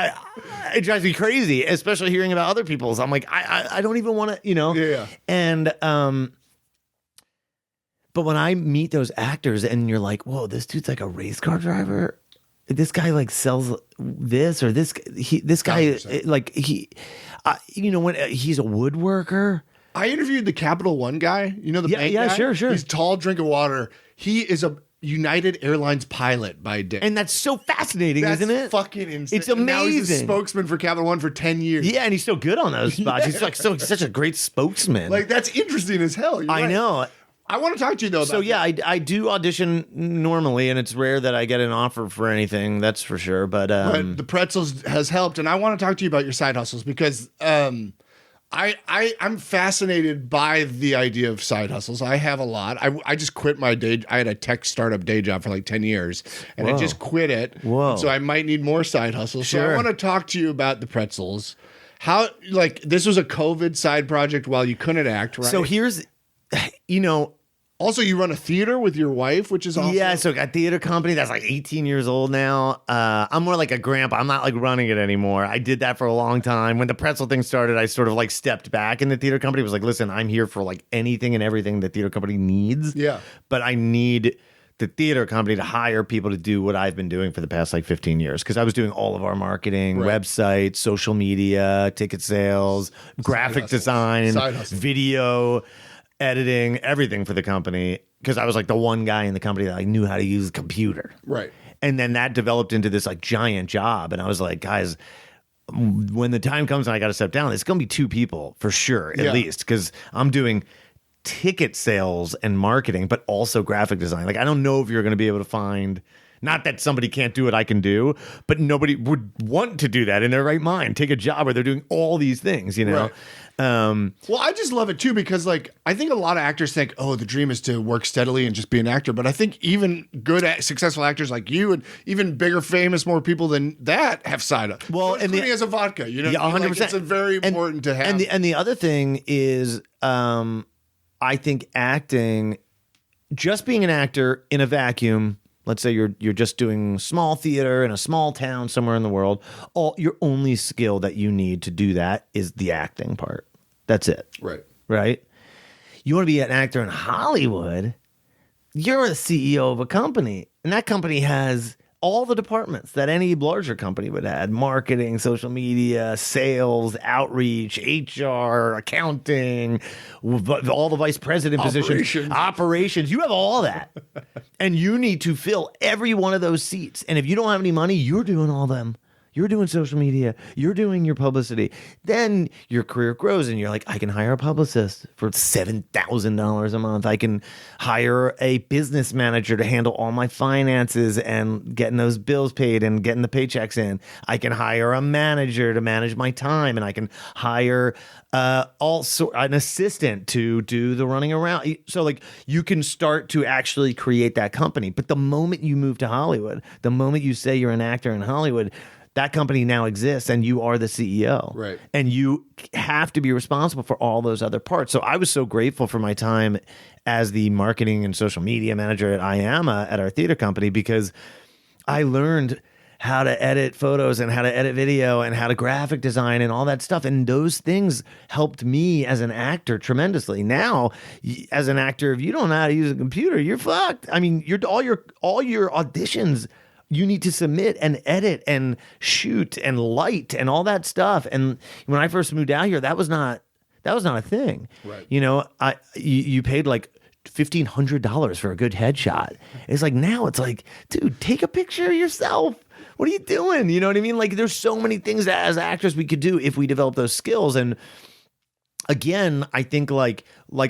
it drives me crazy, especially hearing about other people's. I'm like, I don't even want to,
Yeah.
And but when I meet those actors and you're like, "Whoa, this dude's like a race car driver. This guy like sells this or this guy
100%.
like when he's a woodworker."
I interviewed the Capital One guy. The bank guy?
Sure.
He's tall, drink of water. He is a United Airlines pilot by day.
And that's so fascinating,
That's
isn't it?
fucking insane.
It's
And now he's a
amazing.
spokesman for Capital One for 10 years.
Yeah, and he's so good on those spots. He's like such a great spokesman.
Like, that's interesting as hell. You're
I
right.
know.
I want to talk to you, though, about
So yeah, I do audition normally, and it's rare that I get an offer for anything. That's for sure. But
the pretzels has helped, and I want to talk to you about your side hustles because I'm fascinated by the idea of side hustles. I have a lot. I just quit my day. I had a tech startup day job for like 10 years, and I just quit it.
Whoa.
And so I might need more side hustles. So
Sure.
I want to talk to you about the pretzels. How this was a COVID side project while you couldn't act, right?
So here's,
Also, you run a theater with your wife, which is awesome.
Yeah, so I got a theater company that's like 18 years old now. I'm more like a grandpa. I'm not like running it anymore. I did that for a long time. When the pretzel thing started, I sort of like stepped back in the theater company. It was like, listen, I'm here for like anything and everything the theater company needs.
Yeah.
But I need the theater company to hire people to do what I've been doing for the past like 15 years. Because I was doing all of our marketing, websites, social media, ticket sales, graphic design, video, editing, everything for the company. Because I was like the one guy in the company that like knew how to use a computer.
Right.
And then that developed into this like giant job. And I was like, guys, when the time comes and I got to step down, it's going to be 2 people for sure, at least. Because I'm doing ticket sales and marketing, but also graphic design. Like, I don't know if you're going to be able to find, not that somebody can't do what I can do, but nobody would want to do that in their right mind. Take a job where they're doing all these things, you know?
Right. Well, I just love it too, because like, I think a lot of actors think, oh, the dream is to work steadily and just be an actor. But I think even good, successful actors like you and even bigger, famous, more people than that have side up.
Well,
and as a vodka, you know,
100%.
Like, it's a very important to have.
And the other thing is, I think acting, just being an actor in a vacuum, let's say you're just doing small theater in a small town somewhere in the world, your only skill that you need to do that is the acting part. That's it. Right? You want to be an actor in Hollywood, you're the CEO of a company, and that company has all the departments that any larger company would have: marketing, social media, sales, outreach, HR, accounting, all the vice president positions, operations. You have all that. And you need to fill every one of those seats. And if you don't have any money, you're doing all them. You're doing social media. You're doing your publicity. Then your career grows and you're like, I can hire a publicist for $7,000 a month. I can hire a business manager to handle all my finances and getting those bills paid and getting the paychecks in. I can hire a manager to manage my time, and I can hire an assistant to do the running around. So like, you can start to actually create that company. But the moment you move to Hollywood, the moment you say you're an actor in Hollywood, that company now exists and you are the CEO.
Right.
And you have to be responsible for all those other parts. So I was so grateful for my time as the marketing and social media manager at IAMA at our theater company, because I learned how to edit photos and how to edit video and how to graphic design and all that stuff. And those things helped me as an actor tremendously. Now, as an actor, if you don't know how to use a computer, you're fucked. I mean, all your auditions, you need to submit and edit and shoot and light and all that stuff. And when I first moved out here, that was not a thing.
Right.
You know, you paid like $1,500 for a good headshot. It's like, now it's like, dude, take a picture of yourself. What are you doing? You know what I mean? Like, there's so many things that as actors we could do if we develop those skills. And again, I think like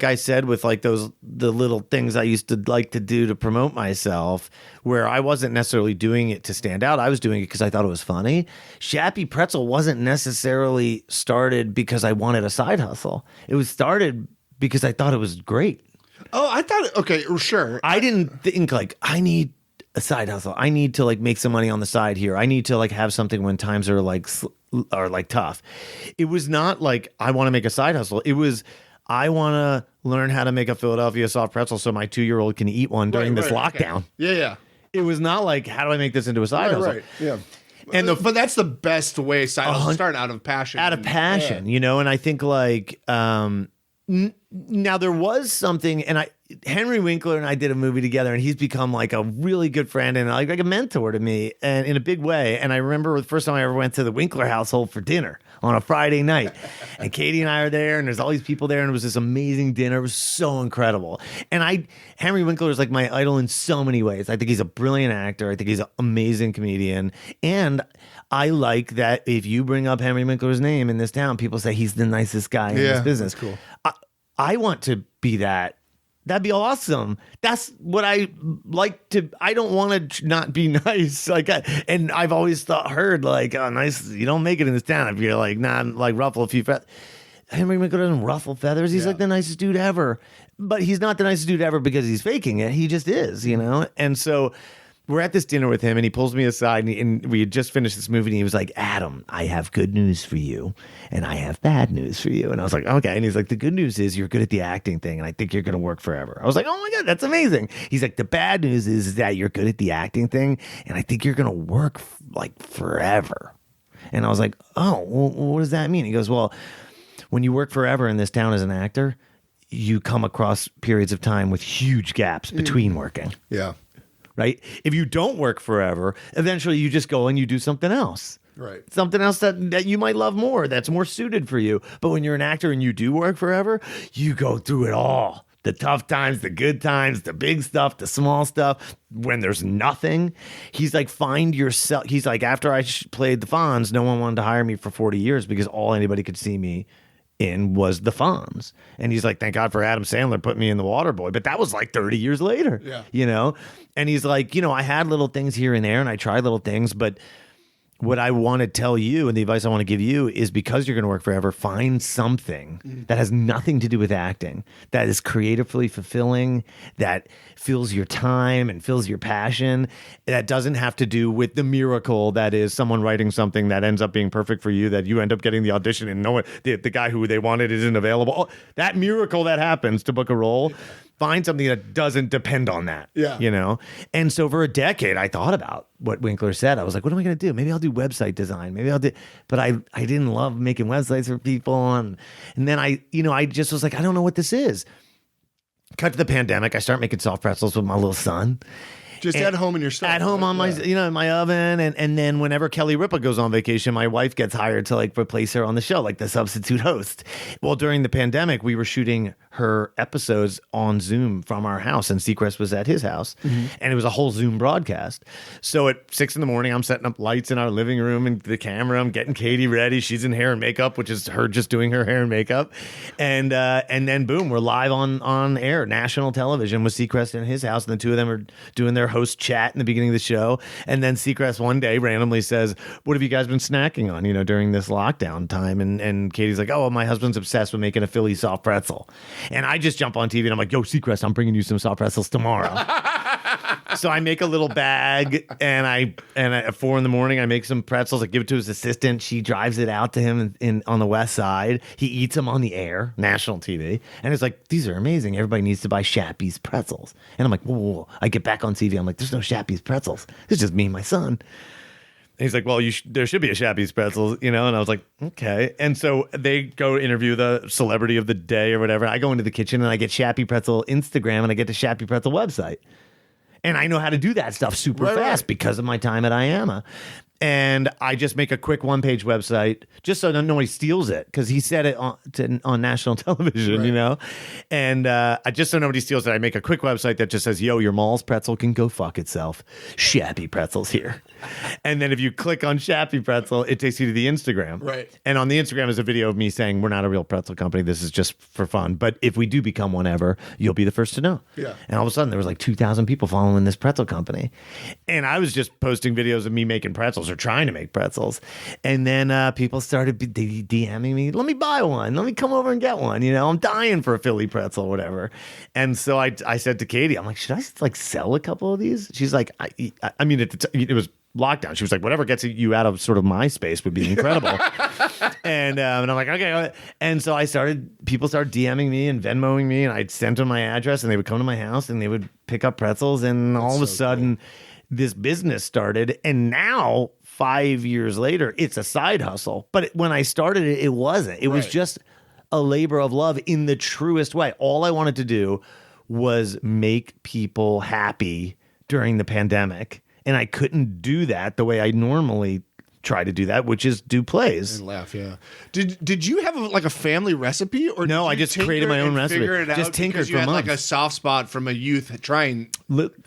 I said, with like the little things I used to like to do to promote myself, where I wasn't necessarily doing it to stand out. I was doing it because I thought it was funny. Shappy Pretzel wasn't necessarily started because I wanted a side hustle. It was started because I thought it was great.
Oh, I thought, okay, sure.
I didn't think like, I need a side hustle. I need to like make some money on the side here. I need to like have something when times are like tough. It was not like I want to make a side hustle. It was, I want to learn how to make a Philadelphia soft pretzel so my 2-year-old can eat one during this lockdown.
Okay. Yeah.
It was not like, how do I make this into a side hustle?
Right. Yeah. And but that's the best way side hustle start, out of passion.
Out of passion, you know. And I think like now there was something, and Henry Winkler and I did a movie together, and he's become like a really good friend and like a mentor to me, and in a big way. And I remember the first time I ever went to the Winkler household for dinner on a Friday night, and Katie and I are there, and there's all these people there, and it was this amazing dinner. It was so incredible. And Henry Winkler is like my idol in so many ways. I think he's a brilliant actor. I think he's an amazing comedian. And I like that if you bring up Henry Winkler's name in this town, people say he's the nicest guy in this business.
That's cool.
I want to be that. That'd be awesome. That's what I like to. I don't want to not be nice. Like, and I've always heard like, oh, nice. You don't make it in this town if you're like not like ruffle a few feathers. Henry Winkler doesn't ruffle feathers. He's like the nicest dude ever. But he's not the nicest dude ever because he's faking it. He just is, you know. And so we're at this dinner with him, and he pulls me aside, and we had just finished this movie, and he was like, Adam, I have good news for you, and I have bad news for you. And I was like, okay. And he's like, the good news is you're good at the acting thing, and I think you're going to work forever. I was like, oh my God, that's amazing. He's like, the bad news is that you're good at the acting thing, and I think you're going to work like forever. And I was like, oh, well, what does that mean? He goes, well, when you work forever in this town as an actor, you come across periods of time with huge gaps between working.
Yeah.
Right? If you don't work forever, eventually you just go and you do something else.
Right.
Something else that you might love more, that's more suited for you. But when you're an actor and you do work forever, you go through it all. The tough times, the good times, the big stuff, the small stuff. When there's nothing, he's like, find yourself. He's like, after I played the Fonz, no one wanted to hire me for 40 years because all anybody could see me in was the Fonz. And he's like, thank God for Adam Sandler putting me in The Waterboy. But that was like 30 years later, you know? And he's like, you know, I had little things here and there and I tried little things, but what I want to tell you and the advice I want to give you is, because you're going to work forever, find something that has nothing to do with acting, that is creatively fulfilling, that fills your time and fills your passion, that doesn't have to do with the miracle that is someone writing something that ends up being perfect for you, that you end up getting the audition and no one, the guy who they wanted isn't available. Oh, that miracle that happens to book a role. Find something that doesn't depend on that, you know? And so for a decade, I thought about what Winkler said. I was like, what am I going to do? Maybe I'll do website design. Maybe I'll do, but I didn't love making websites for people. And then I just was like, I don't know what this is. Cut to the pandemic. I start making soft pretzels with my little son.
Just at home in your stuff.
At home on my, in my oven. And then whenever Kelly Ripa goes on vacation, my wife gets hired to like replace her on the show, like the substitute host. Well, during the pandemic, we were shooting her episodes on Zoom from our house, and Seacrest was at his house, and it was a whole Zoom broadcast. So at 6 a.m, I'm setting up lights in our living room and the camera. I'm getting Katie ready. She's in hair and makeup, which is her just doing her hair and makeup. And then boom, we're live on air, national television with Seacrest in his house, and the two of them are doing their host chat in the beginning of the show. And then Seacrest one day randomly says, what have you guys been snacking on, during this lockdown time? And Katie's like, oh, my husband's obsessed with making a Philly soft pretzel. And I just jump on TV and I'm like, yo, Seacrest, I'm bringing you some soft pretzels tomorrow. So I make a little bag, and at 4 a.m, I make some pretzels. I give it to his assistant. She drives it out to him on the west side. He eats them on the air, national TV. And it's like, these are amazing. Everybody needs to buy Shappy's Pretzels. And I'm like, whoa. I get back on TV. I'm like, there's no Shappy's Pretzels. It's just me and my son. And he's like, well, there should be a Shappy's Pretzels, And I was like, okay. And so they go interview the celebrity of the day or whatever. I go into the kitchen and I get Shappy Pretzel Instagram and I get the Shappy Pretzel website. And I know how to do that stuff super fast because of my time at IAMA. And I just make a quick one-page website just so nobody steals it, because he said it on national television, And I just so nobody steals it, I make a quick website that just says, yo, your mall's pretzel can go fuck itself. Shappy Pretzel's here. And then if you click on Shappy Pretzel, it takes you to the Instagram.
Right.
And on the Instagram is a video of me saying, we're not a real pretzel company. This is just for fun. But if we do become one ever, you'll be the first to know.
Yeah.
And all of a sudden, there was like 2,000 people following this pretzel company. And I was just posting videos of me making pretzels or trying to make pretzels. And then people started DMing me, let me buy one. Let me come over and get one. I'm dying for a Philly pretzel or whatever. And so I said to Katie, I'm like, should I like sell a couple of these? She's like, I mean, it was lockdown. She was like, whatever gets you out of sort of MySpace would be incredible. and I'm like, okay. And so people started DMing me and Venmoing me, and I'd send them my address, and they would come to my house and they would pick up pretzels. And all of a sudden, this business started. And now, 5 years later, it's a side hustle. But when I started it, it wasn't. It was just a labor of love in the truest way. All I wanted to do was make people happy during the pandemic. And I couldn't do that the way I normally try to do that, which is do plays
and laugh. Yeah. Did you have a family recipe, or
no? I just created my own recipe. Just tinkered for months.
Like a soft spot from a youth trying.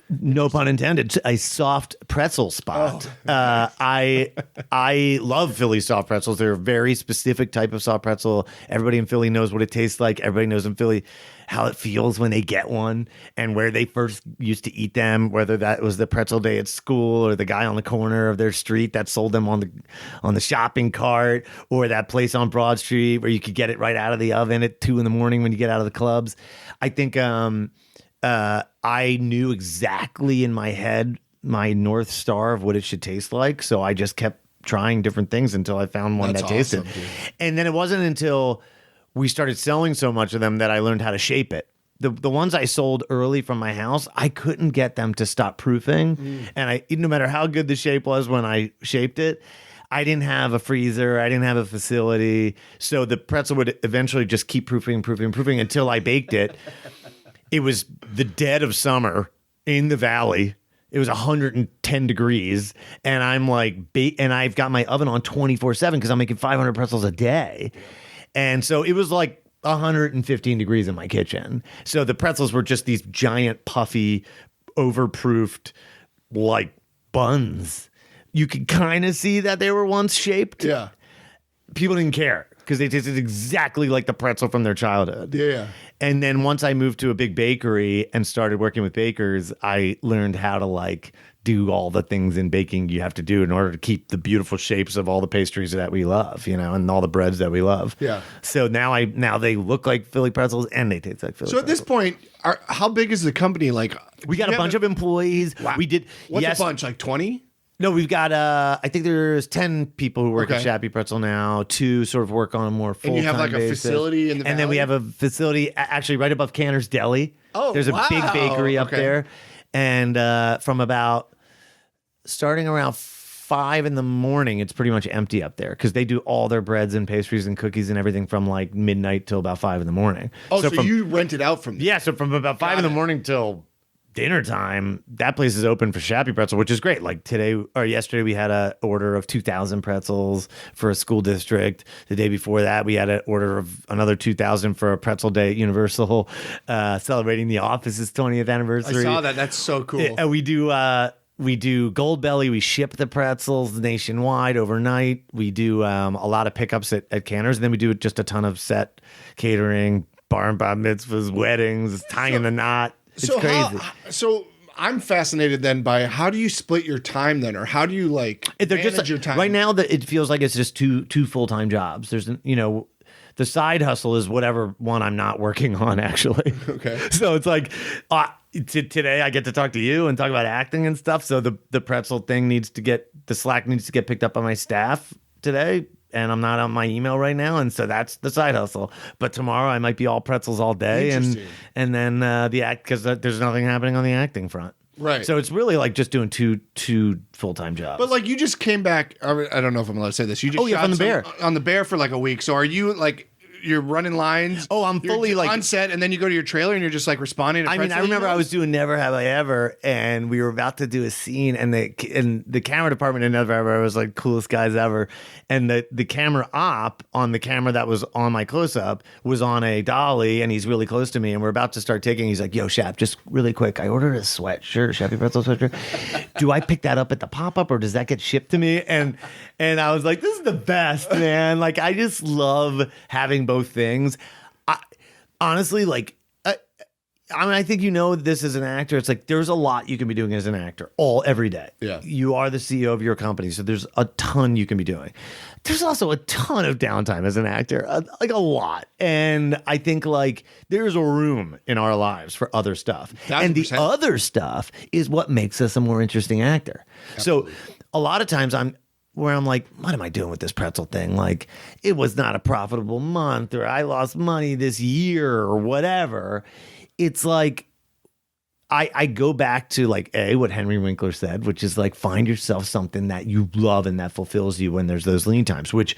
No pun intended. A soft pretzel spot. Oh. I love Philly soft pretzels. They're a very specific type of soft pretzel. Everybody in Philly knows what it tastes like. Everybody knows in Philly how it feels when they get one and where they first used to eat them, whether that was the pretzel day at school or the guy on the corner of their street that sold them on the shopping cart, or that place on Broad Street where you could get it right out of the oven at 2 a.m. when you get out of the clubs. I think I knew exactly in my head my North Star of what it should taste like. So I just kept trying different things until I found one that tasted.
Awesome, dude.
And then it wasn't until we started selling so much of them that I learned how to shape it. The ones I sold early from my house, I couldn't get them to stop proofing. And no matter how good the shape was when I shaped it, I didn't have a freezer. I didn't have a facility. So the pretzel would eventually just keep proofing until I baked it. It was the dead of summer in the valley. It was 110 degrees. And I'm like, and I've got my oven on 24/7 because I'm making 500 pretzels a day. And so it was like 115 degrees in my kitchen. So the pretzels were just these giant, puffy, overproofed, like buns. You could kind of see that they were once shaped.
Yeah.
People didn't care because they tasted exactly like the pretzel from their childhood.
Yeah.
And then once I moved to a big bakery and started working with bakers, I learned how to like do all the things in baking you have to do in order to keep the beautiful shapes of all the pastries that we love, and all the breads that we love.
Yeah.
So now they look like Philly pretzels and they taste like Philly
So at
pretzels.
this point, how big is the company? Like,
We got a bunch of employees.
Wow.
We did.
What's
yes.
a bunch? Like 20?
No, we've got, I think there's 10 people who work at
Okay.
Shappy Pretzel now, 2 sort of work on a more full-time
And you have like a
basis.
facility in the
And then we
valley?
have a facility actually right above Canner's Deli.
Oh,
There's a big
wow.
bakery up
Okay.
there. And from about starting around 5 in the morning, it's pretty much empty up there because they do all their breads and pastries and cookies and everything from like midnight till about 5 in the morning.
Oh, so
from,
you rent it out from them.
yeah, so from about 5 in the morning till dinner time, that place is open for Shappy Pretzel, which is great. Like today or yesterday, we had an order of 2,000 pretzels for a school district. The day before that, we had an order of another 2,000 for a pretzel day at Universal, celebrating the office's 20th
I
anniversary.
saw that. That's so cool.
And we do Gold Belly. We ship the pretzels nationwide overnight. We do a lot of pickups at Canner's, and then we do just a ton of set catering, bar and bat mitzvahs, weddings, tying the knot. It's crazy.
So I'm fascinated then by how do you split your time then, or how do you like
They're
manage
just
your time?
right now that it feels like it's just two full-time jobs. There's the side hustle is whatever one I'm not working on actually.
Okay.
So it's like today I get to talk to you and talk about acting and stuff. So the pretzel thing the slack needs to get picked up by my staff today. And I'm not on my email right now, and so that's the side hustle. But tomorrow I might be all pretzels all day, and then the act because there's nothing happening on the acting front.
Right.
So it's really like just doing two full-time jobs.
But like you just came back. I don't know if I'm allowed to say this. You just shot
on the Bear.
on the Bear for like a week. So are you like you're running lines?
Oh, I'm
you're
fully like
on set, and then you go to your trailer and you're just like responding to.
I mean, I remember I was doing Never Have I Ever, and we were about to do a scene, and the camera department in Never Have I Ever was like coolest guys ever, and the camera op on the camera that was on my close up was on a dolly, and he's really close to me, and we're about to start taking. He's like, "Yo, Shap, just really quick, I ordered a sweatshirt, Shappy Pretzel sweatshirt. Do I pick that up at the pop up, or does that get shipped to me?" And I was like, "This is the best, man! Like, I just love having both things." Honestly, like, I mean, I think this as an actor. It's like there's a lot you can be doing as an actor every day.
Yeah.
You are the CEO of your company, so there's a ton you can be doing. There's also a ton of downtime as an actor, like a lot. And I think like there's a room in our lives for other stuff.
1,000%.
And the other stuff is what makes us a more interesting actor. Absolutely. So a lot of times I'm like, what am I doing with this pretzel thing? Like, it was not a profitable month, or I lost money this year, or whatever. It's like, I go back to like, what Henry Winkler said, which is like, find yourself something that you love and that fulfills you when there's those lean times, which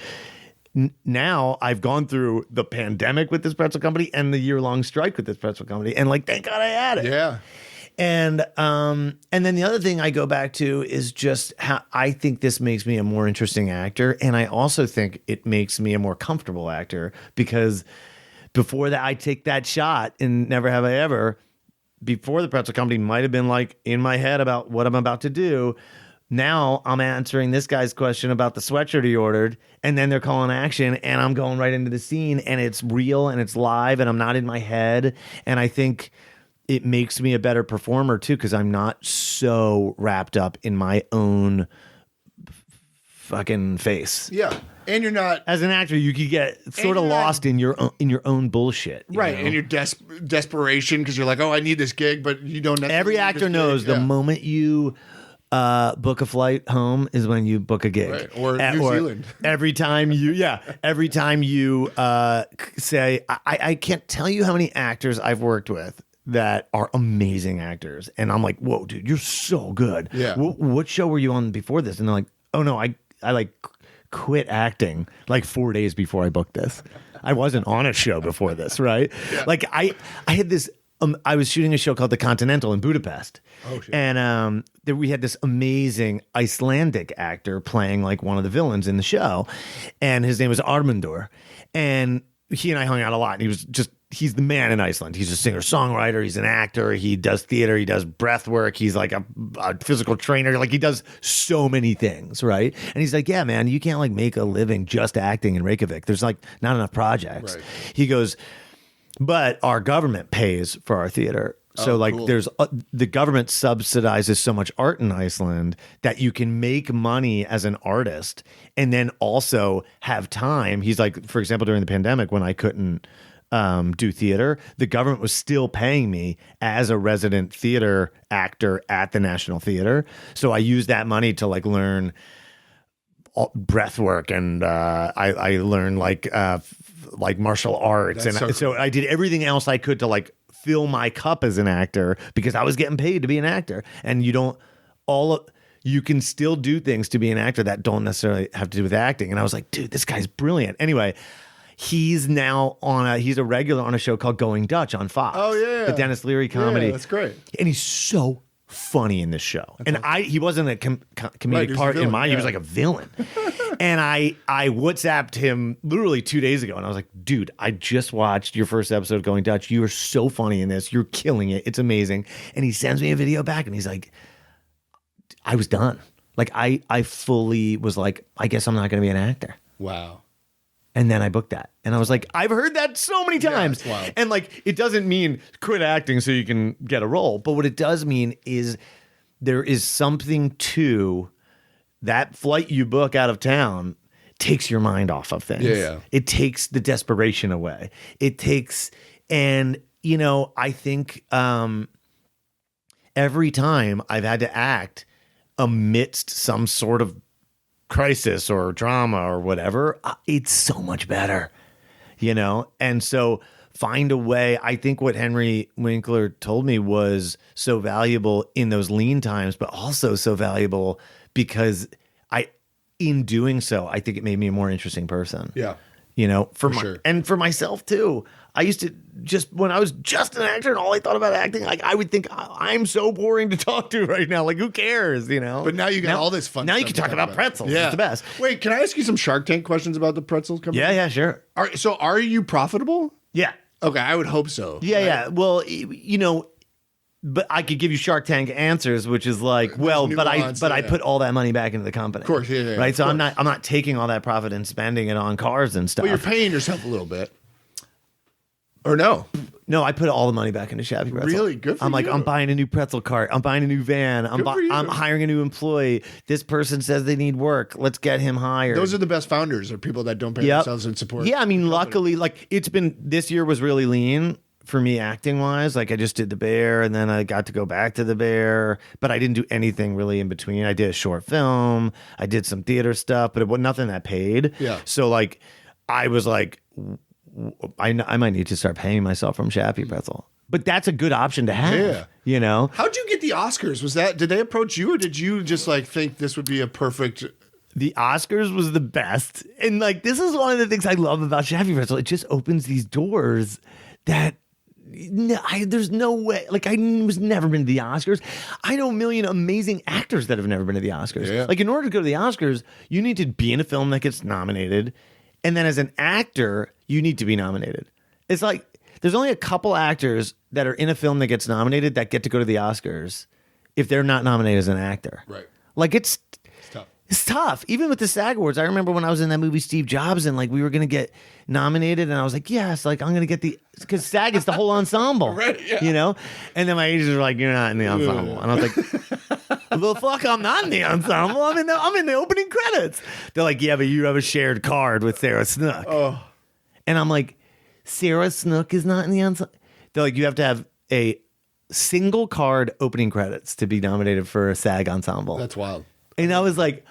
now I've gone through the pandemic with this pretzel company and the year-long strike with this pretzel company. And like, thank God I had it.
Yeah.
And then the other thing I go back to is just how I think this makes me a more interesting actor. And I also think it makes me a more comfortable actor because before that, I take that shot in Never Have I Ever, before the pretzel company might have been like in my head about what I'm about to do. Now I'm answering this guy's question about the sweatshirt he ordered, and then they're calling action, and I'm going right into the scene, and it's real and it's live, and I'm not in my head. And I think it makes me a better performer too, because I'm not so wrapped up in my own fucking face.
Yeah. And you're not
As an actor, you could get sort of lost in your own bullshit,
right,
know?
and your desperation because you're like, oh, I need this gig, but you don't.
Every actor knows the moment you book a flight home is when you book a gig.
Right. Or New Zealand.
Every time you say, I can't tell you how many actors I've worked with that are amazing actors. And I'm like, whoa, dude, you're so good.
Yeah.
What show were you on before this? And they're like, oh no, I like quit acting like 4 days before I booked this. I wasn't on a show before this, right?
Yeah.
Like I had this, I was shooting a show called The Continental in Budapest.
Oh, shit.
And we had this amazing Icelandic actor playing like one of the villains in the show. And his name was Armandur. And he and I hung out a lot. And he's the man in Iceland. He's a singer-songwriter. He's an actor. He does theater. He does breath work. He's like a physical trainer. Like he does so many things, right? And he's like, yeah, man, you can't like make a living just acting in Reykjavik. There's like not enough projects.
Right.
He goes, but our government pays for our theater. So like
cool.
there's the government subsidizes so much art in Iceland that you can make money as an artist and then also have time. He's like, for example, during the pandemic when I couldn't do theater, the government was still paying me as a resident theater actor at the National Theater. So I used that money to like learn breath work and I learned like martial arts.
That's
And so I did everything else I could to like fill my cup as an actor because I was getting paid to be an actor. And you can still do things to be an actor that don't necessarily have to do with acting. And I was like, dude, this guy's brilliant. Anyway, he's now he's a regular on a show called Going Dutch on Fox.
Oh, yeah.
The Dennis Leary comedy.
Yeah, that's great.
And he's so funny in this show. He wasn't a comedic part in mine.
Yeah.
He was like a villain. And I WhatsApped him literally 2 days ago. And I was like, dude, I just watched your first episode of Going Dutch. You are so funny in this. You're killing it. It's amazing. And he sends me a video back and he's like, I was done. Like I fully was like, I guess I'm not going to be an actor.
Wow.
And then I booked that. And I was like, I've heard that so many times.
Yeah, wow.
And like, it doesn't mean quit acting so you can get a role. But what it does mean is there is something to that flight you book out of town takes your mind off of things.
Yeah.
It takes the desperation away. And you know, I think every time I've had to act amidst some sort of crisis or drama or whatever, it's so much better, you know? And so find a way. I think what Henry Winkler told me was so valuable in those lean times, but also so valuable because in doing so, I think it made me a more interesting person.
Yeah.
You know,
sure.
And for myself too. I used to when I was just an actor and all I thought about acting, like I would think I'm so boring to talk to right now. Like who cares, you know?
But now you got all this fun
Now
stuff
you can
to
talk about pretzels.
Yeah.
It's the best.
Wait, can I ask you some Shark Tank questions about the pretzels company?
Yeah, sure.
So are you profitable?
Yeah.
Okay, I would hope so.
Yeah,
right?
yeah. Well, you know, but I could give you Shark Tank answers, which is like, I put all that money back into the company.
Of course, yeah.
Right. So I'm not taking all that profit and spending it on cars and stuff.
Well, you're paying yourself a little bit. Or no?
No, I put all the money back into Shappy Pretzel.
Really? Good for
I'm like,
you.
I'm buying a new pretzel cart. I'm buying a new van. I'm hiring a new employee. This person says they need work. Let's get him hired.
Those are the best founders, are people that don't pay themselves and support.
Yeah, I mean, luckily, like this year was really lean for me acting wise. Like I just did the Bear and then I got to go back to the Bear, but I didn't do anything really in between. I did a short film. I did some theater stuff, but it was nothing that paid.
Yeah.
So like, I was like, I might need to start paying myself from Shappy Pretzel. But that's a good option to have.
Yeah.
You know?
How'd you get the Oscars? Did they approach you or did you just like think this would be a perfect...
The Oscars was the best. And like, this is one of the things I love about Shappy Pretzel. It just opens these doors that there's no way. Like I was never been to the Oscars. I know a million amazing actors that have never been to the Oscars.
Yeah.
Like in order to go to the Oscars, you need to be in a film that gets nominated. And then as an actor, you need to be nominated. It's like, there's only a couple actors that are in a film that gets nominated that get to go to the Oscars if they're not nominated as an actor.
Right.
Like it's
tough.
It's tough. Even with the SAG Awards, I remember when I was in that movie Steve Jobs and like we were going to get nominated and I was like, yes, like I'm going to get because SAG is the whole ensemble.
Right, yeah.
You know? And then my agents were like, you're not in the ensemble. And I was like, well, fuck, I'm not in the ensemble. I'm in the opening credits. They're like, yeah, but you have a shared card with Sarah Snook.
Oh.
And I'm like, Sarah Snook is not in the ensemble. They're like, you have to have a single card opening credits to be nominated for a SAG ensemble.
That's wild.
And I was like,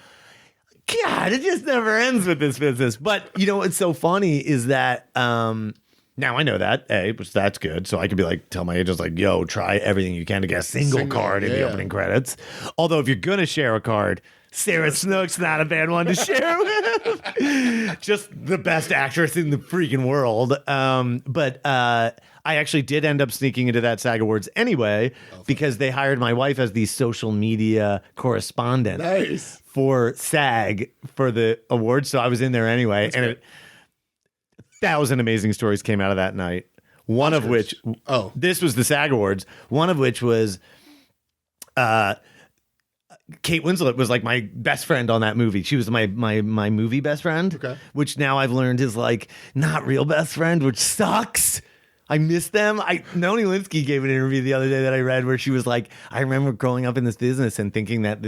God, it just never ends with this business. But you know what's so funny is that now I know that, which that's good. So I could be like, tell my agents like, yo, try everything you can to get a single card in the opening credits. Although if you're gonna share a card, Sarah Snook's not a bad one to share with. Just the best actress in the freaking world. But I actually did end up sneaking into that SAG Awards anyway because they hired my wife as the social media correspondent for SAG for the awards. So I was in there anyway. And 1,000 amazing stories came out of that night. One of which, this was the SAG Awards. One of which was Kate Winslet was like my best friend on that movie. She was my movie best friend, which now I've learned is like not real best friend, which sucks. I miss them. Noni Linsky gave an interview the other day that I read where she was like, I remember growing up in this business and thinking that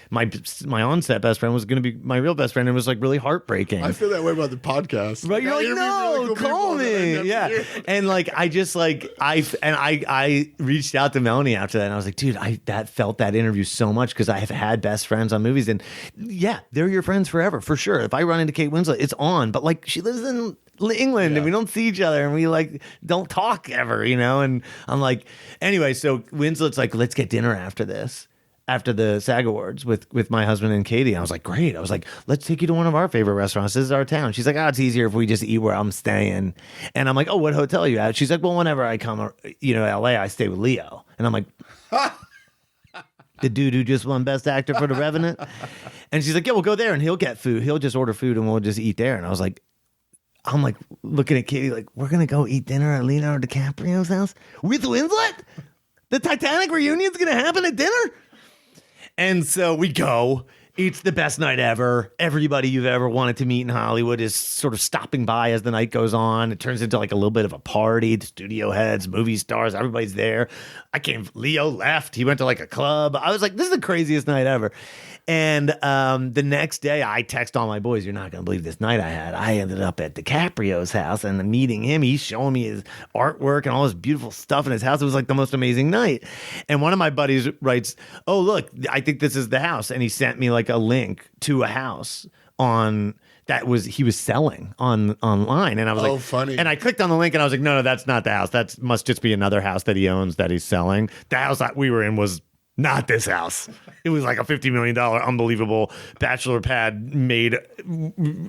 my on-set best friend was going to be my real best friend. And it was like really heartbreaking.
I feel that way about the podcast.
Right? You're like, no, really cool call me. Yeah. And like, I just like, I reached out to Melanie after that and I was like, dude, that felt that interview so much because I have had best friends on movies and yeah, they're your friends forever for sure. If I run into Kate Winslet, it's on, but like she lives in England and we don't see each other and we like don't talk ever, you know? And I'm like, anyway, so Winslet's like, let's get dinner after this, after the SAG Awards with my husband and Katie. I was like, great. I was like, let's take you to one of our favorite restaurants. This is our town. She's like, it's easier if we just eat where I'm staying. And I'm like, what hotel are you at? She's like, well, whenever I come, LA, I stay with Leo. And I'm like, the dude who just won Best Actor for The Revenant. And she's like, yeah, we'll go there and he'll get food. He'll just order food and we'll just eat there. And I was like, I'm like looking at Katie like, we're going to go eat dinner at Leonardo DiCaprio's house with Winslet? The Titanic reunion's going to happen at dinner? And so we go. It's the best night ever. Everybody you've ever wanted to meet in Hollywood is sort of stopping by as the night goes on. It turns into like a little bit of a party. The studio heads, movie stars, everybody's there. Leo left. He went to like a club. I was like, this is the craziest night ever. And the next day, I text all my boys, you're not going to believe this night I had. I ended up at DiCaprio's house and meeting him. He's showing me his artwork and all this beautiful stuff in his house. It was like the most amazing night. And one of my buddies writes, oh, look, I think this is the house. And he sent me like a link to a house he was selling online. And I was like,
funny.
And I clicked on the link and I was like, no, that's not the house. That must just be another house that he owns that he's selling. The house that we were in was not this house. It was like a $50 million unbelievable bachelor pad made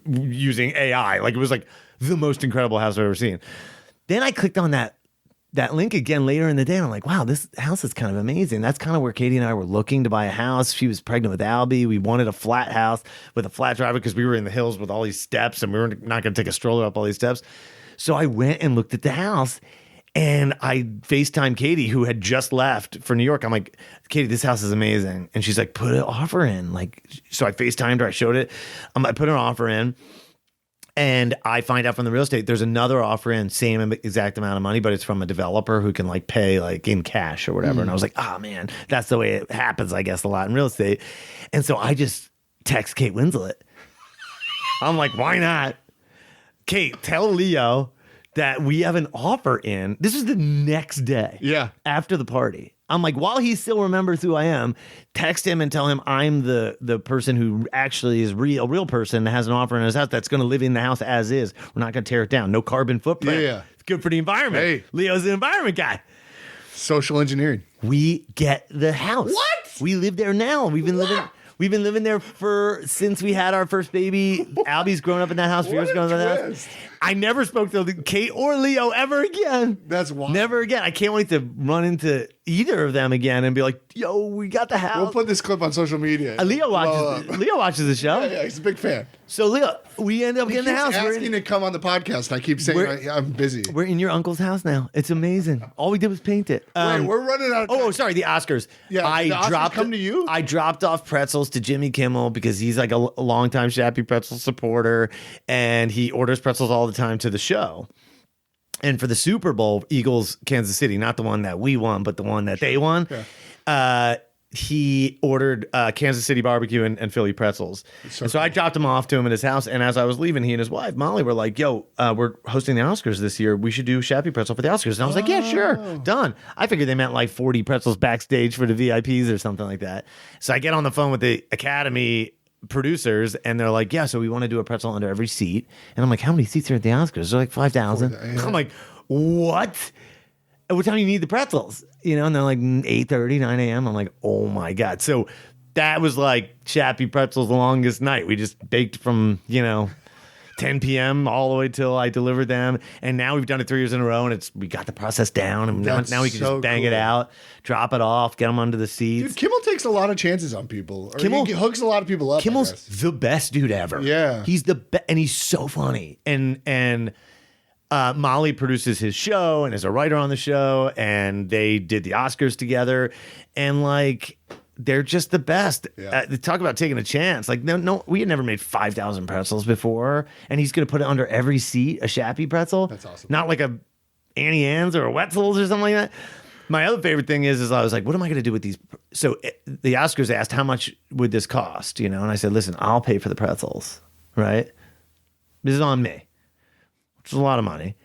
using AI. Like it was like the most incredible house I've ever seen. Then I clicked on that link again later in the day and I'm like, wow, this house is kind of amazing. That's kind of where Katie and I were looking to buy a house. She was pregnant with Albie. We wanted a flat house with a flat driveway because we were in the hills with all these steps and we were not going to take a stroller up all these steps. So I went and looked at the house. And I FaceTimed Katie, who had just left for New York. I'm like, Katie, this house is amazing. And she's like, put an offer in. So I FaceTimed her. I showed it. I put an offer in. And I find out from the real estate, there's another offer in, same exact amount of money, but it's from a developer who can pay in cash or whatever. And I was like, oh man, that's the way it happens, I guess, a lot in real estate. And so I just text Kate Winslet. I'm like, why not? Kate, tell Leo that we have an offer in. This is the next day.
Yeah.
After the party. I'm like, while he still remembers who I am, text him and tell him I'm the person who actually is a real person that has an offer in his house that's going to live in the house as is. We're not going to tear it down. No carbon footprint.
Yeah.
It's good for the environment.
Hey.
Leo's an environment guy.
Social engineering.
We get the house.
What?
We live there now. We've been living there since we had our first baby. Albie's grown up in that house. Vera's grown up in that house. I never spoke to Kate or Leo ever again.
That's wild.
Never again. I can't wait to run into either of them again and be like, yo, we got the house.
We'll put this clip on social media.
Leo watches the show.
Yeah, he's a big fan.
So Leo, we end up getting the house.
We're asking to come on the podcast. I keep saying I'm busy.
We're in your uncle's house now. It's amazing. All we did was paint it.
Wait, we're running out of time.
Oh, sorry, the Oscars.
Yeah, the Oscars come to you?
I dropped off pretzels to Jimmy Kimmel because he's like a longtime Shappy Pretzel supporter, and he orders pretzels all the time to the show. And for the Super Bowl, Eagles, Kansas City, not the one that we won, but the one that they won. Yeah. he ordered Kansas City barbecue and Philly pretzels. So I dropped him off to him at his house. And as I was leaving, he and his wife, Molly, were like, yo, we're hosting the Oscars this year. We should do Shappy Pretzel for the Oscars. And I was like, yeah, sure. Done. I figured they meant like 40 pretzels backstage for the VIPs or something like that. So I get on the phone with the Academy producers and they're like, yeah, so we want to do a pretzel under every seat. And I'm like, how many seats are at the Oscars? They're like 5,000. I'm like, what? What time do you need the pretzels? And they're like 8:30, 9 a.m. I'm like, oh my God. So that was like Shappy Pretzel's longest night. We just baked from, 10 p.m. all the way till I delivered them. And now we've done it 3 years in a row and we got the process down. And now we can just bang it out, drop it off, get them under the seats.
Dude, Kimmel takes a lot of chances on people. Or
Kimmel
he hooks a lot of people up.
Kimmel's the best dude ever.
Yeah.
He's the best. And he's so funny. And Molly produces his show and is a writer on the show, and they did the Oscars together, and like they're just the best.
Yeah.
Talk about taking a chance. Like no, we had never made 5,000 pretzels before, and he's gonna put it under every seat, a Shappy Pretzel.
That's awesome.
Not like a Annie Ann's or a Wetzel's or something like that. My other favorite thing is I was like, what am I gonna do with these? So the Oscars asked, how much would this cost? And I said, listen, I'll pay for the pretzels. Right? This is on me. Which is a lot of money.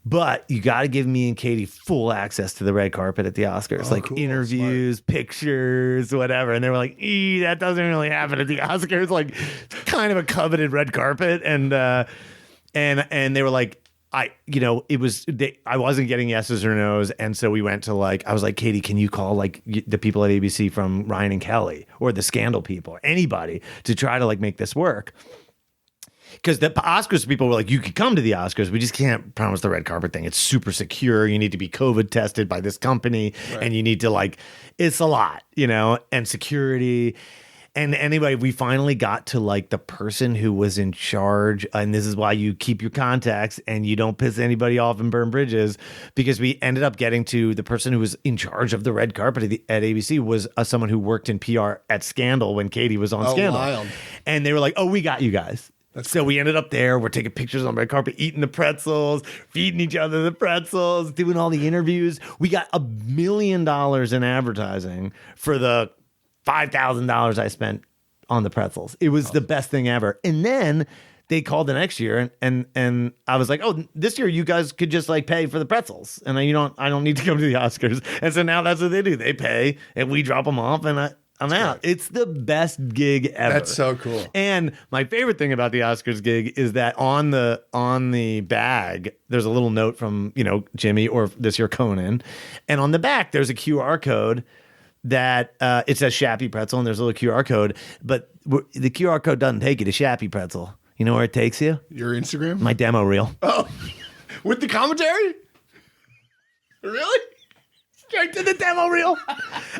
But you got to give me and Katie full access to the red carpet at the Oscars,
Cool.
interviews, pictures, whatever. And they were like, that doesn't really happen at the Oscars. Like, it's kind of a coveted red carpet. And they were like, I wasn't getting yeses or nos. And so we went to I was like, Katie, can you call the people at ABC from Ryan and Kelly or the Scandal people, anybody to try to make this work? Because the Oscars people were like, you could come to the Oscars. We just can't promise the red carpet thing. It's super secure. You need to be COVID tested by this company. Right. And you need to it's a lot, and security. And anyway, we finally got to the person who was in charge. And this is why you keep your contacts and you don't piss anybody off and burn bridges, because we ended up getting to the person who was in charge of the red carpet at ABC was someone who worked in PR at Scandal when Katie was on Scandal. Wild. And they were like, oh, we got you guys. So we ended up there. We're taking pictures on the red carpet, eating the pretzels, feeding each other the pretzels, doing all the interviews. We got $1 million in advertising for the $5,000 I spent on the pretzels. It was the best thing ever. And then they called the next year, and I was like, oh, this year you guys could just pay for the pretzels, and I don't need to come to the Oscars. And so now that's what they do. They pay, and we drop them off, and I'm out. Great. It's the best gig ever.
That's so cool.
And my favorite thing about the Oscars gig is that on the bag, there's a little note from, Jimmy or this year Conan. And on the back, there's a QR code that it says Shappy Pretzel, and there's a little QR code. But the QR code doesn't take you to Shappy Pretzel. You know where it takes you?
Your Instagram?
My demo reel.
Oh, with the commentary? Really? Straight to the demo reel.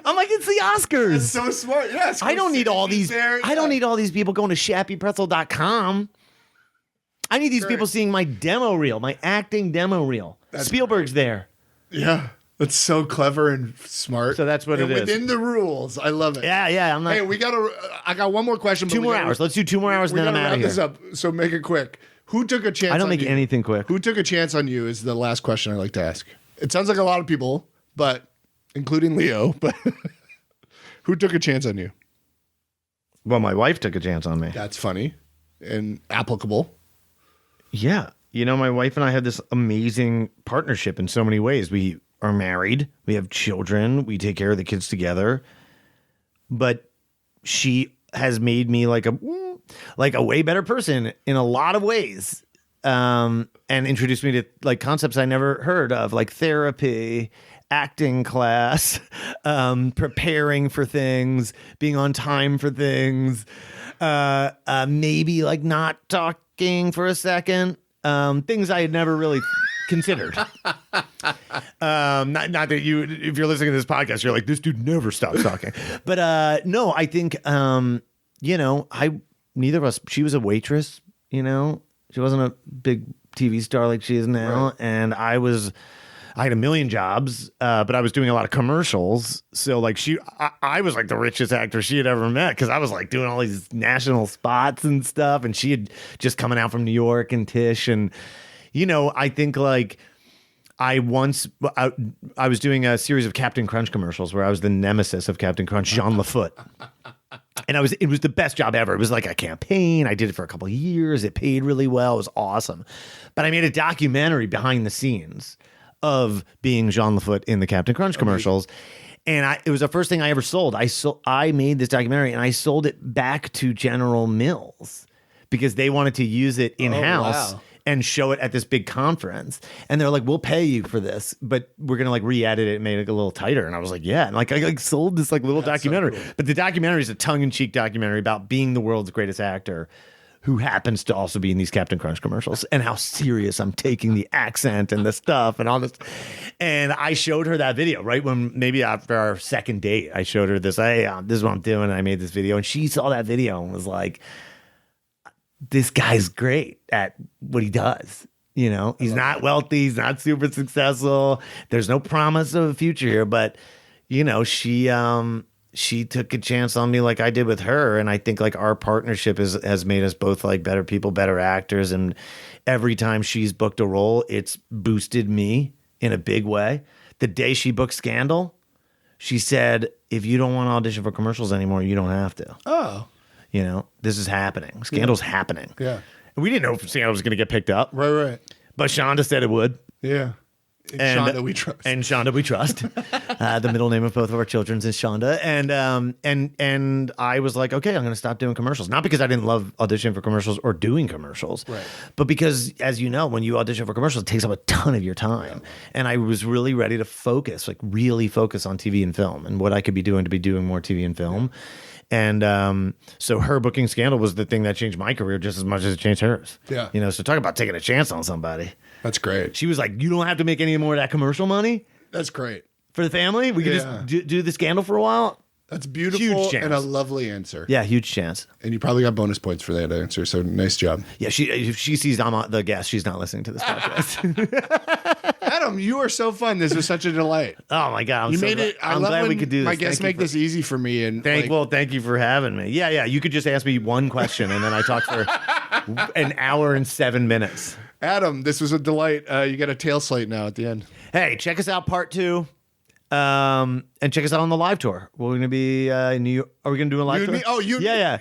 I'm like, it's the Oscars.
That's so smart. Yes.
I don't need all these. I don't need all these people going to shappypretzel.com. I need these people seeing my demo reel, my acting demo reel. Spielberg's there.
Yeah. That's so clever and smart.
So that's what it is.
Within the rules. I love it.
Yeah. I'm like,
hey, I got one more question.
2 more hours. Let's do 2 more hours and then I'm out of here.
This up, so make it quick. Who took a chance on you?
I don't make anything quick.
Who took a chance on you is the last question I like to ask. It sounds like a lot of people, but including Leo, but who took a chance on you?
Well, my wife took a chance on me.
That's funny and applicable.
Yeah. My wife and I have this amazing partnership in so many ways. We are married. We have children. We take care of the kids together. But she has made me like a way better person in a lot of ways. And introduced me to concepts I never heard of, like therapy, acting class, preparing for things, being on time for things, maybe not talking for a second, things I had never really considered. Not that if you're listening to this podcast, you're like, this dude never stops talking. But no, I think neither of us. She was a waitress, She wasn't a big TV star like she is now, right. And I had 1 million jobs, but I was doing a lot of commercials. So I was the richest actor she had ever met, because I was doing all these national spots and stuff, and she had just coming out from New York and Tish, and I think I was doing a series of Captain Crunch commercials where I was the nemesis of Captain Crunch, Jean Lafoot. And it was the best job ever. It was like a campaign. I did it for a couple of years. It paid really well. It was awesome. But I made a documentary behind the scenes of being Jean Lafoot in the Captain Crunch commercials. And it was the first thing I ever sold. I made this documentary and I sold it back to General Mills because they wanted to use it in-house.
Wow.
And show it at this big conference. And they're like, we'll pay you for this, but we're going to like re-edit it and make it a little tighter. And I was like, yeah. And like, I like sold this like little documentary,
so cool.
But the documentary is a tongue-in-cheek documentary about being the world's greatest actor who happens to also be in these Captain Crunch commercials and how serious I'm taking the accent and the stuff and all this. And I showed her that video right when maybe after our second date, I showed her this, hey, this is what I'm doing. And I made this video and she saw that video and was like, this guy's great at what he does. You know, he's not wealthy. He's not super successful. There's no promise of a future here, but you know, she took a chance on me like I did with her. And I think like our partnership has made us both like better people, better actors. And every time she's booked a role, it's boosted me in a big way. The day she booked Scandal, she said, if you don't want to audition for commercials anymore, you don't have to.
Oh.
You know, this is happening. Scandal's happening.
Yeah.
We didn't know if Scandal was going to get picked up.
Right.
But Shonda said it would.
Yeah. And Shonda we trust.
And Shonda we trust. The middle name of both of our children is Shonda. And I was like, okay, I'm going to stop doing commercials. Not because I didn't love auditioning for commercials or doing commercials.
Right.
But because, as you know, when you audition for commercials, it takes up a ton of your time. Yeah. And I was really ready to focus, like really focus on TV and film and what I could be doing to be doing more TV and film. Yeah. And so her booking Scandal was the thing that changed my career just as much as it changed hers.
Yeah.
You know, so talk about taking a chance on somebody.
That's great.
She was like, you don't have to make any more of that commercial money.
That's great.
For the family? We could just do the Scandal for a while?
That's beautiful
Huge chance.
And a lovely answer.
Yeah, huge chance.
And you probably got bonus points for that answer, so nice job.
Yeah, if she sees I'm the guest, she's not listening to this podcast.
Adam, you are so fun. This was such a delight.
Oh my God.
You made it.
I'm glad we could do this.
My guests make this easy for me. And
thank you for having me. Yeah. You could just ask me one question and then I talk for an hour and 7 minutes.
Adam, this was a delight. You get a tail slate now at the end.
Hey, check us out part 2. And check us out on the live tour. We're going to be in New York. Are we going to do a live tour? Yeah.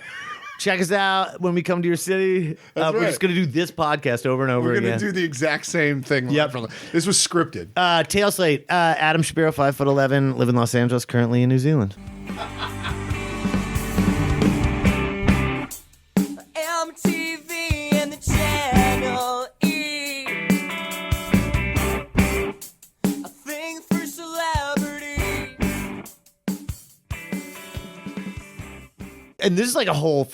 Check us out when we come to your city. We're just going to do this podcast over and over again.
We're going to do the exact same thing.
Yep.
This was scripted.
Tail slate. Adam Shapiro, 5'11", live in Los Angeles, currently in New Zealand. MTV and the Channel E. A thing for celebrity. And this is like a whole thing.